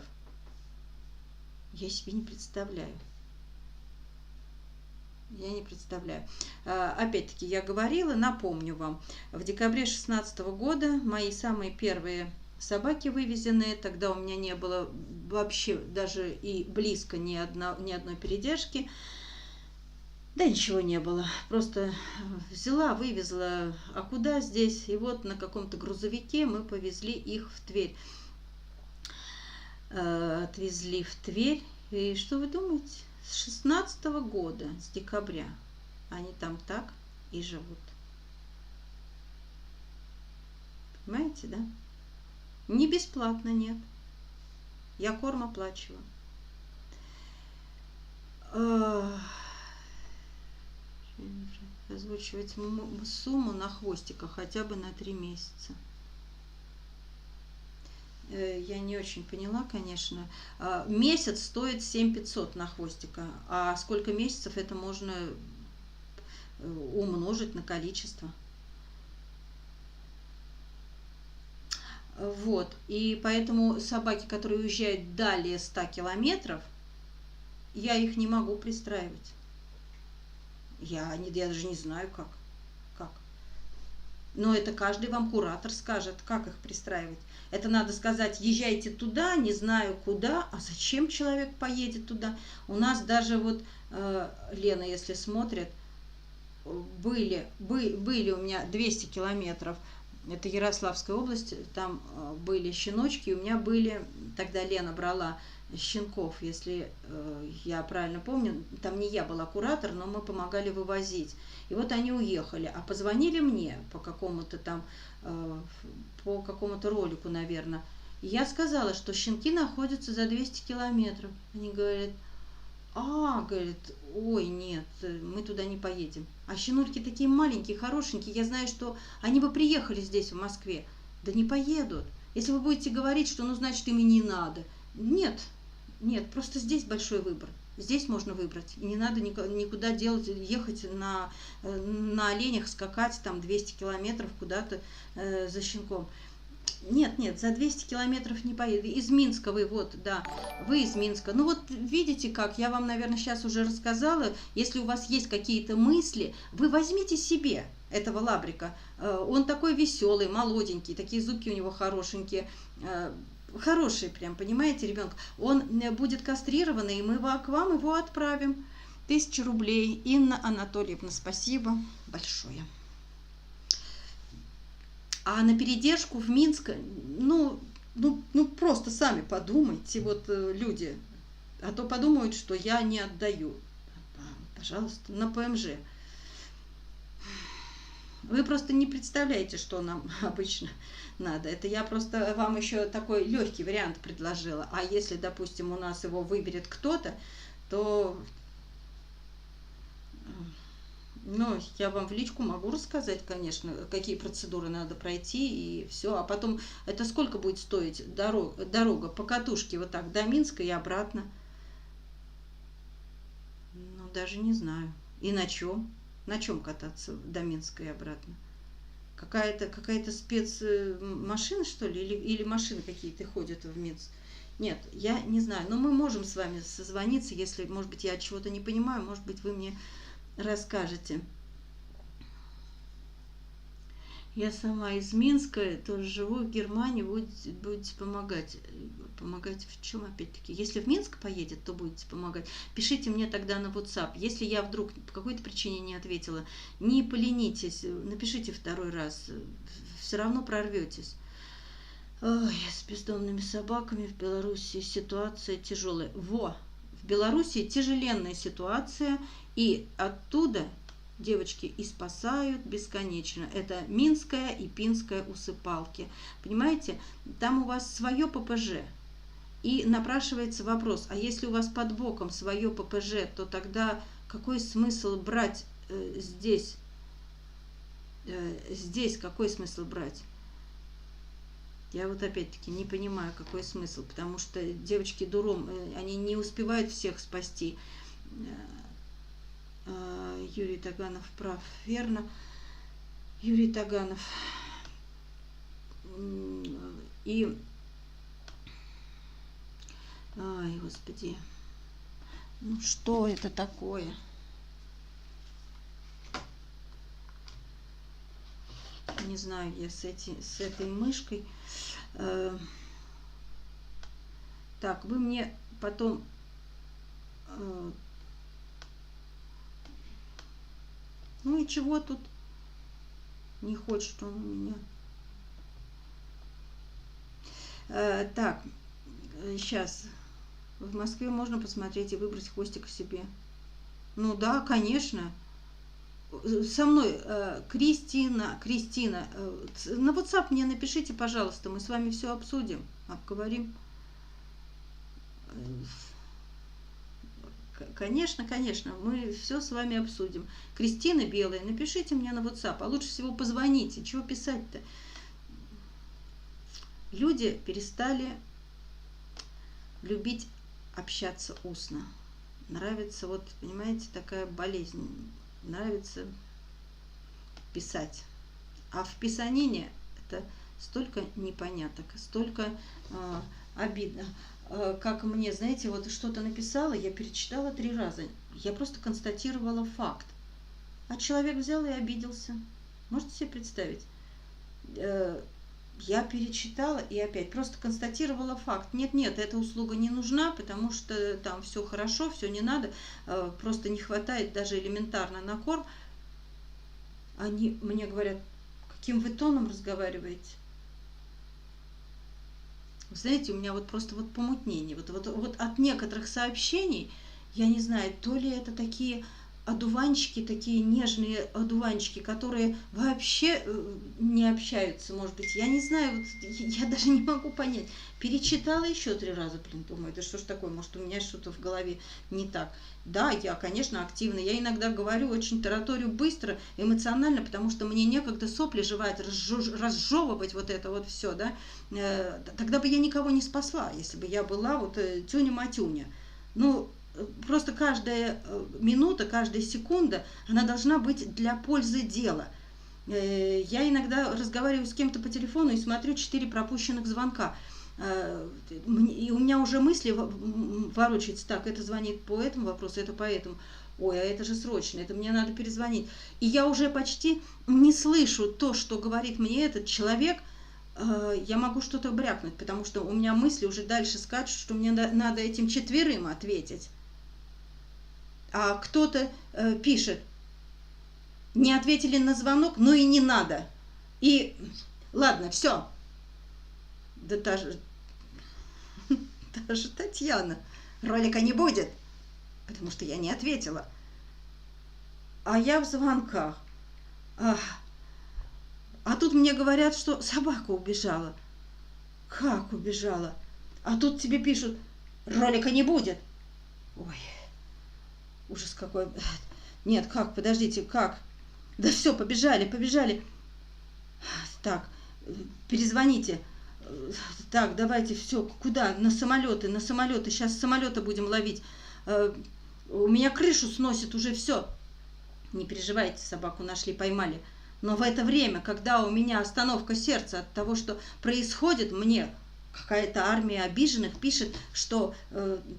я себе не представляю. Я не представляю. Опять-таки, я говорила, напомню вам, в декабре 2016 года мои самые первые собаки вывезенные, тогда у меня не было вообще даже и близко ни одной передержки. Да ничего не было, просто взяла, вывезла, а куда здесь? И вот на каком-то грузовике мы повезли их в Тверь. Отвезли в Тверь, и что вы думаете? С 16-го года, с декабря, они там так и живут. Понимаете, да? Не бесплатно, нет. Я корм оплачиваю. Озвучивать сумму на хвостика хотя бы на 3 месяца. Я не очень поняла, конечно. Месяц стоит 7500 на хвостика. А сколько месяцев, это можно умножить на количество. Вот. И поэтому собаки, которые уезжают далее 100 километров, я их не могу пристраивать. Я даже не знаю, как. Но это каждый вам куратор скажет, как их пристраивать. Это надо сказать, езжайте туда, не знаю куда, а зачем человек поедет туда. У нас даже вот, Лена, если смотрит, были у меня 200 километров, это Ярославская область, там были щеночки, у меня были, тогда Лена брала щенков, если я правильно помню, там не я была куратор, но мы помогали вывозить. И вот они уехали, а позвонили мне по какому-то там, по какому-то ролику, наверное, И я сказала, что щенки находятся за 200 километров. Они говорят, говорит, ой, нет, мы туда не поедем. А щенульки такие маленькие, хорошенькие. Я знаю, что они бы приехали здесь, в Москве. Да не поедут. Если вы будете говорить, что, ну, значит, им и не надо. Нет, нет, просто здесь большой выбор. Здесь можно выбрать. И не надо никуда ехать на оленях, скакать там 200 километров куда-то за щенком. Нет, нет, за 200 километров не поеду. Из Минска вы, вот, да, вы из Минска. Ну вот видите как, я вам, наверное, сейчас уже рассказала. Если у вас есть какие-то мысли, вы возьмите себе этого лабрика. Он такой веселый, молоденький, такие зубки у него хорошенькие. Хороший прям, понимаете, ребенок. Он будет кастрированный, и мы к вам его отправим. 1000 рублей. Инна Анатольевна, спасибо большое. А на передержку в Минск, ну просто сами подумайте, вот люди, а то подумают, что я не отдаю. Пожалуйста, на ПМЖ. Вы просто не представляете, что нам обычно надо. Это я просто вам еще такой легкий вариант предложила. А если, допустим, у нас его выберет кто-то, то... Ну, я вам в личку могу рассказать, конечно, какие процедуры надо пройти и все. А потом, это сколько будет стоить дорога по катушке вот так до Минска и обратно? Ну, даже не знаю. И на чем? На чем кататься до Минска и обратно? Какая-то спецмашина, что ли? Или машины какие-то ходят в Минск? Нет, я не знаю. Но мы можем с вами созвониться, если, может быть, я чего-то не понимаю, может быть, вы мне расскажете. Я сама из Минска, тоже живу в Германии, будете помогать. Помогать в чем, опять-таки? Если в Минск поедет, то будете помогать. Пишите мне тогда на WhatsApp. Если я вдруг по какой-то причине не ответила, не поленитесь, напишите второй раз. Все равно прорветесь. Ой, с бездомными собаками в Беларуси ситуация тяжелая. В Беларуси тяжеленная ситуация, и оттуда девочки и спасают бесконечно. Это Минская и Пинская усыпалки. Понимаете, там у вас свое ППЖ. И напрашивается вопрос, а если у вас под боком свое ППЖ, то тогда какой смысл брать здесь? Здесь какой смысл брать? Я вот опять-таки не понимаю, какой смысл, потому что девочки дуром, они не успевают всех спасти. Юрий Таганов прав, верно. Юрий Таганов. И... Ай, господи. Ну что это такое? Не знаю, я с этой мышкой. Так, вы мне потом... Ну и чего тут не хочет он у меня? Так, сейчас. В Москве можно посмотреть и выбрать хвостик себе. Ну да, конечно. Со мной Кристина, на WhatsApp мне напишите, пожалуйста, мы с вами все обсудим, обговорим. Конечно, конечно, мы все с вами обсудим. Кристина Белая, напишите мне на WhatsApp, а лучше всего позвоните. Чего писать-то? Люди перестали любить общаться устно. Нравится, вот, понимаете, такая болезнь. Нравится писать. А в писанине это столько непоняток, столько обидно. Как мне, знаете, вот что-то написала, я перечитала 3 раза. Я просто констатировала факт. А человек взял и обиделся. Можете себе представить? Я перечитала и опять просто констатировала факт. Нет, нет, эта услуга не нужна, потому что там все хорошо, все не надо, просто не хватает даже элементарно на корм. Они мне говорят, каким вы тоном разговариваете? Вы знаете, у меня вот просто вот помутнение. Вот от некоторых сообщений, я не знаю, то ли это такие одуванчики, такие нежные одуванчики, которые вообще не общаются, может быть. Я не знаю, вот, я даже не могу понять. Перечитала еще 3 раза, блин, думаю, да что ж такое, может, у меня что-то в голове не так. Да, я, конечно, активна. Я иногда говорю, очень тараторю быстро, эмоционально, потому что мне некогда сопли жевать, разжевывать вот это вот все, да. Тогда бы я никого не спасла, если бы я была вот тюня-матюня. Ну, просто каждая минута, каждая секунда, она должна быть для пользы дела. Я иногда разговариваю с кем-то по телефону и смотрю 4 пропущенных звонка. И у меня уже мысли ворочаются, так, это звонит по этому вопросу, это по этому. Ой, а это же срочно, это мне надо перезвонить. И я уже почти не слышу то, что говорит мне этот человек. Я могу что-то брякнуть, потому что у меня мысли уже дальше скачут, что мне надо этим 4 ответить. А кто-то пишет, не ответили на звонок, ну и не надо. И ладно, все. Да та же Татьяна, ролика не будет, потому что я не ответила. А я в звонках. А тут мне говорят, что собака убежала. Как убежала? А тут тебе пишут, ролика не будет. Ой, ужас какой. Нет, как, подождите, как? Да все, побежали. Так, перезвоните. Так, давайте, все, куда? На самолеты. Сейчас самолеты будем ловить. У меня крышу сносит уже все. Не переживайте, собаку нашли, поймали. Но в это время, когда у меня остановка сердца от того, что происходит, мне какая-то армия обиженных пишет, что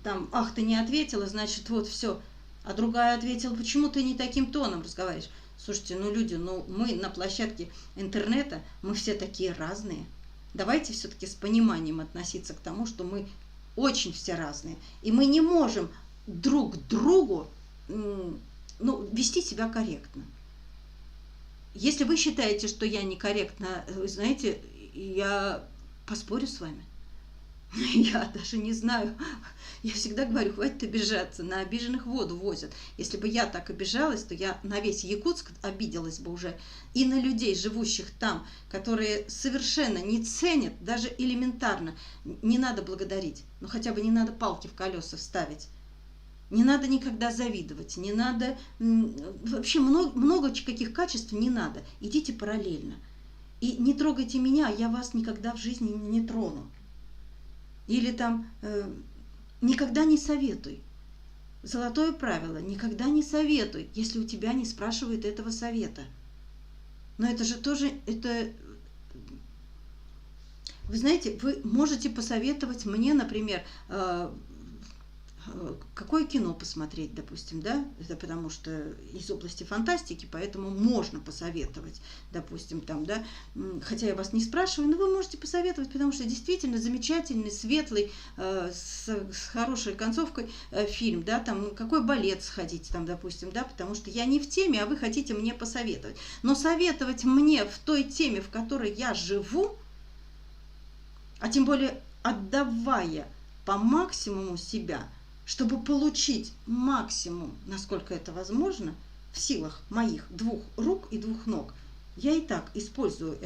там, ах, ты не ответила, значит, вот все. А другая ответила, почему ты не таким тоном разговариваешь? Слушайте, ну люди, ну мы на площадке интернета, мы все такие разные. Давайте все-таки с пониманием относиться к тому, что мы очень все разные. И мы не можем друг к другу вести себя корректно. Если вы считаете, что я некорректна, вы знаете, я поспорю с вами. Я даже не знаю. Я всегда говорю, хватит обижаться, на обиженных воду возят. Если бы я так обижалась, то я на весь Якутск обиделась бы уже. И на людей, живущих там, которые совершенно не ценят, даже элементарно, не надо благодарить. Ну хотя бы не надо палки в колеса вставить. Не надо никогда завидовать, не надо, вообще много каких качеств не надо. Идите параллельно. И не трогайте меня, я вас никогда в жизни не трону. Или там, никогда не советуй. Золотое правило, никогда не советуй, если у тебя не спрашивают этого совета. Но это же тоже, вы знаете, вы можете посоветовать мне, например, какое кино посмотреть, допустим, да, это потому что из области фантастики, поэтому можно посоветовать, допустим, там, да, хотя я вас не спрашиваю, но вы можете посоветовать, потому что действительно замечательный, светлый, с хорошей концовкой фильм, да, там, какой балет сходить, там, допустим, да, потому что я не в теме, а вы хотите мне посоветовать, но советовать мне в той теме, в которой я живу, а тем более отдавая по максимуму себя, чтобы получить максимум, насколько это возможно, в силах моих 2 рук и 2 ног, я и так использую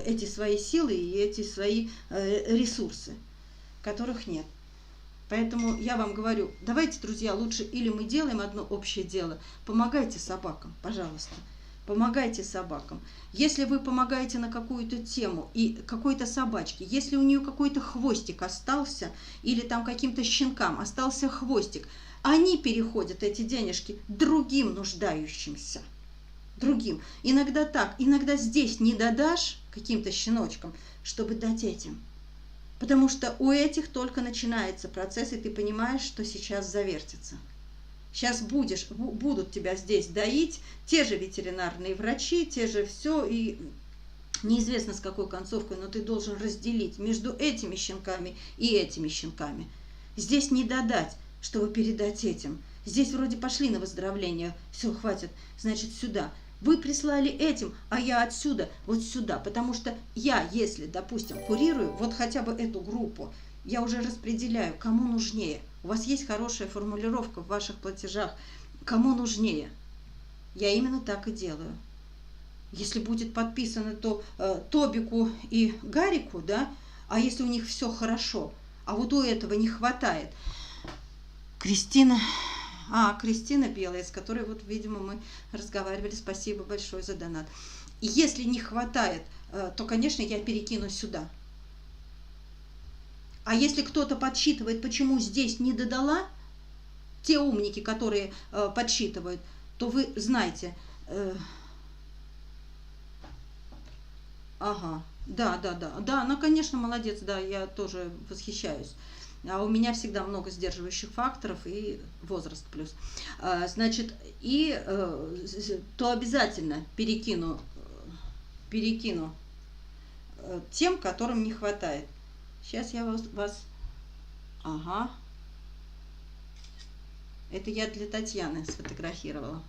эти свои силы и эти свои ресурсы, которых нет. Поэтому я вам говорю, давайте, друзья, лучше или мы делаем одно общее дело, помогайте собакам, пожалуйста. Помогайте собакам. Если вы помогаете на какую-то тему и какой-то собачке, если у нее какой-то хвостик остался, или там каким-то щенкам остался хвостик, они переходят эти денежки другим нуждающимся. Другим. Иногда так, иногда здесь не додашь каким-то щеночкам, чтобы дать этим. Потому что у этих только начинается процесс, и ты понимаешь, что сейчас завертится. Сейчас будут тебя здесь доить те же ветеринарные врачи, те же все, и неизвестно с какой концовкой, но ты должен разделить между этими щенками и этими щенками. Здесь не додать, чтобы передать этим. Здесь вроде пошли на выздоровление, все, хватит, значит, сюда. Вы прислали этим, а я отсюда, вот сюда, потому что я, если, допустим, курирую вот хотя бы эту группу, я уже распределяю, кому нужнее. У вас есть хорошая формулировка в ваших платежах, кому нужнее. Я именно так и делаю. Если будет подписано, то Тобику и Гарику, да, а если у них все хорошо, а вот у этого не хватает. Кристина Белая, с которой вот, видимо, мы разговаривали. Спасибо большое за донат. И если не хватает, то, конечно, я перекину сюда. А если кто-то подсчитывает, почему здесь не додала, те умники, которые подсчитывают, то вы знаете. Ага, да, она, конечно, молодец, да, я тоже восхищаюсь. А у меня всегда много сдерживающих факторов и возраст плюс. Значит, то обязательно перекину тем, которым не хватает. Сейчас я вас... Ага. Это я для Татьяны сфотографировала,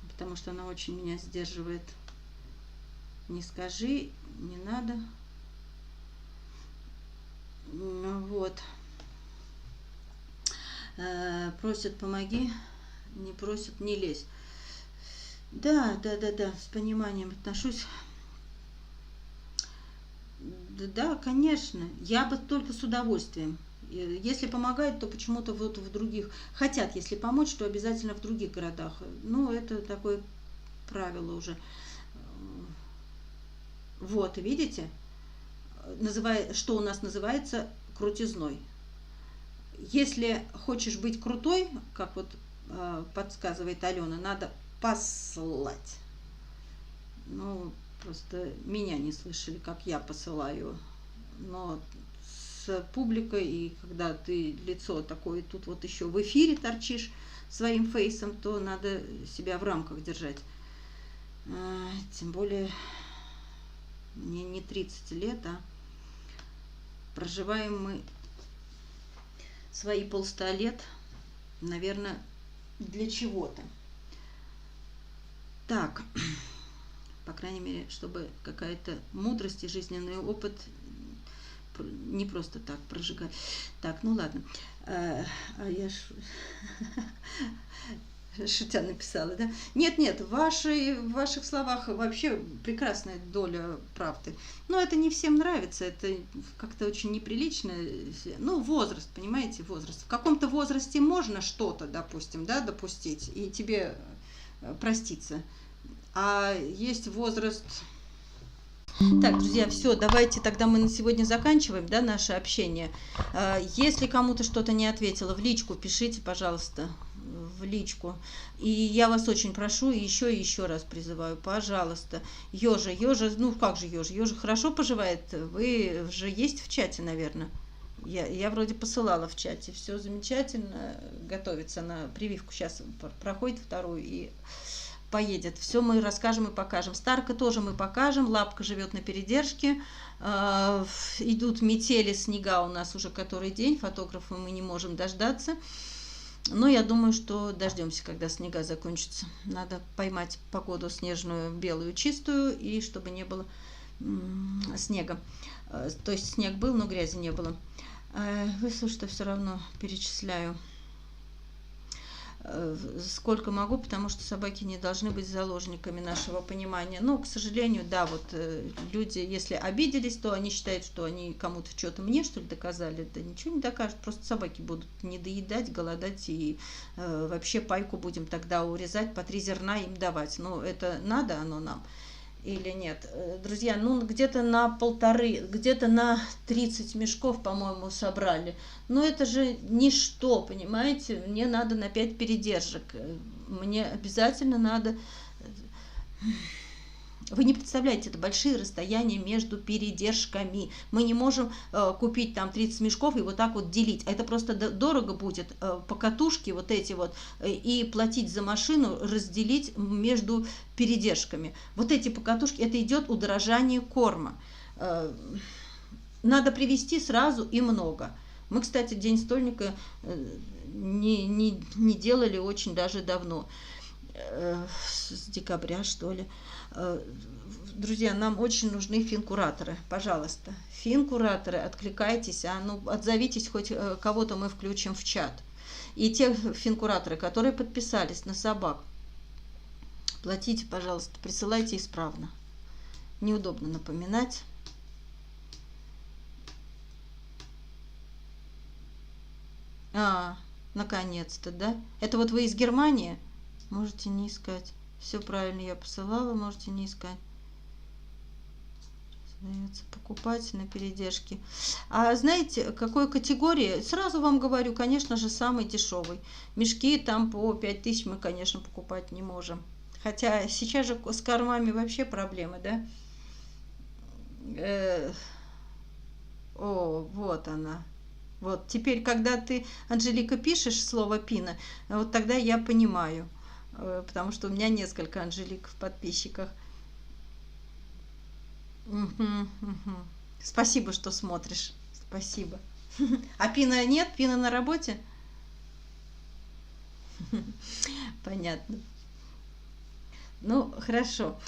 потому что она очень меня сдерживает. Не скажи, не надо. Вот. Просят, помоги. Не просят, не лезь. Да, с пониманием отношусь. Да, конечно. Я бы только с удовольствием. Если помогают, то почему-то вот в других... Хотят, если помочь, то обязательно в других городах. Ну, это такое правило уже. Вот, видите, что у нас называется крутизной. Если хочешь быть крутой, как вот подсказывает Алена, надо послать. Ну, просто меня не слышали, как я посылаю. Но с публикой, и когда ты лицо такое, тут вот еще в эфире торчишь своим фейсом, то надо себя в рамках держать. Тем более... Мне не 30 лет, а проживаем мы свои 100 лет, наверное, для чего-то. Так, по крайней мере, чтобы какая-то мудрость и жизненный опыт не просто так прожигать. Так, ну ладно. Я шутя написала, да? Нет, в ваших словах вообще прекрасная доля правды. Но это не всем нравится, это как-то очень неприлично. Ну, возраст, понимаете, возраст. В каком-то возрасте можно что-то, допустим, да, допустить, и тебе проститься. А есть возраст... Так, друзья, все, давайте тогда мы на сегодня заканчиваем, да, наше общение. Если кому-то что-то не ответила, в личку пишите, пожалуйста, в личку. И я вас очень прошу, и еще раз призываю, пожалуйста, Ёжа, ну как же Ёжа хорошо поживает, вы же есть в чате, наверное. Я вроде посылала в чате, все замечательно, готовится на прививку, сейчас проходит вторую и... поедет. Все мы расскажем и покажем. Старка тоже мы покажем. Лапка живет на передержке. Идут метели, снега у нас уже который день. Фотографа мы не можем дождаться. Но я думаю, что дождемся, когда снега закончатся. Надо поймать погоду снежную, белую, чистую, и чтобы не было снега. То есть снег был, но грязи не было. Вы что все равно перечисляю. Сколько могу, потому что собаки не должны быть заложниками нашего понимания. Но, к сожалению, да, вот люди, если обиделись, то они считают, что они кому-то что-то мне, что ли, доказали. Да ничего не докажут, просто собаки будут не доедать, голодать, и вообще пайку будем тогда урезать, по 3 зерна им давать. Но это надо оно нам или нет? Друзья, ну где-то на 1,5, где-то на 30 мешков, по-моему, собрали. Но это же ничто, понимаете? Мне надо на 5 передержек. Мне обязательно надо... Вы не представляете, это большие расстояния между передержками. Мы не можем купить там 30 мешков и вот так вот делить. Это просто дорого будет покатушки вот эти вот и платить за машину, разделить между передержками. Вот эти покатушки, это идет удорожание корма. Надо привезти сразу и много. Мы, кстати, День стольника не делали очень даже давно. С декабря, что ли. Друзья, нам очень нужны финкураторы. Пожалуйста, финкураторы, откликайтесь, ну, отзовитесь, хоть кого-то мы включим в чат. И те финкураторы, которые подписались на собак, платите, пожалуйста, присылайте исправно. Неудобно напоминать. Наконец-то, да? Это вот вы из Германии? Можете не искать. Все правильно я посылала, можете не искать. Остается покупать на передержке. А знаете, какой категории? Сразу вам говорю, конечно же, самый дешевый. Мешки там по 5000 мы, конечно, покупать не можем. Хотя сейчас же с кормами вообще проблемы, да? Вот она. Вот, теперь, когда ты, Анжелика, пишешь слово «пина», вот тогда я понимаю, потому что у меня несколько Анжелик в подписчиках. Спасибо, что смотришь. Спасибо. А Пина нет? Пина на работе? Понятно. Ну, хорошо.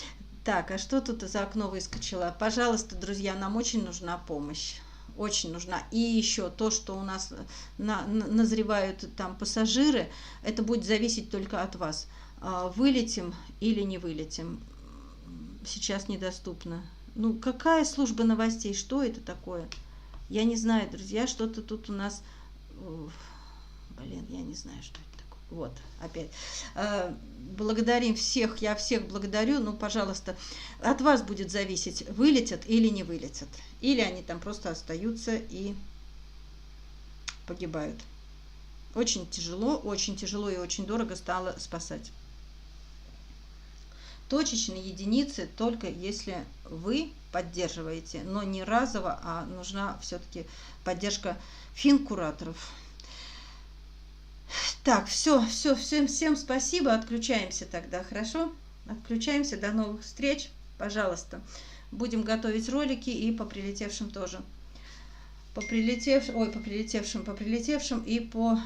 Так, а что тут за окно выскочило? Пожалуйста, друзья, нам очень нужна помощь. Очень нужна. И еще то, что у нас назревают там пассажиры, это будет зависеть только от вас. Вылетим или не вылетим. Сейчас недоступно. Ну, какая служба новостей? Что это такое? Я не знаю, друзья, что-то тут у нас... Блин, я не знаю, что это такое. Вот, опять. Благодарим всех, я всех благодарю. Ну, пожалуйста, от вас будет зависеть, вылетят или не вылетят. Или они там просто остаются и погибают. Очень тяжело и очень дорого стало спасать. Точечные единицы только если вы поддерживаете, но не разово, а нужна все-таки поддержка финкураторов. Так, всем спасибо, отключаемся тогда, хорошо? Отключаемся, до новых встреч, пожалуйста. Будем готовить ролики и по прилетевшим тоже. По прилетевшим и по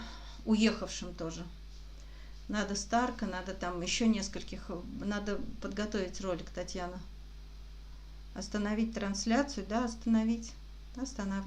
уехавшим тоже. Надо Старка, надо там еще нескольких, надо подготовить ролик, Татьяна. Остановить трансляцию, да, остановить. Останавливать.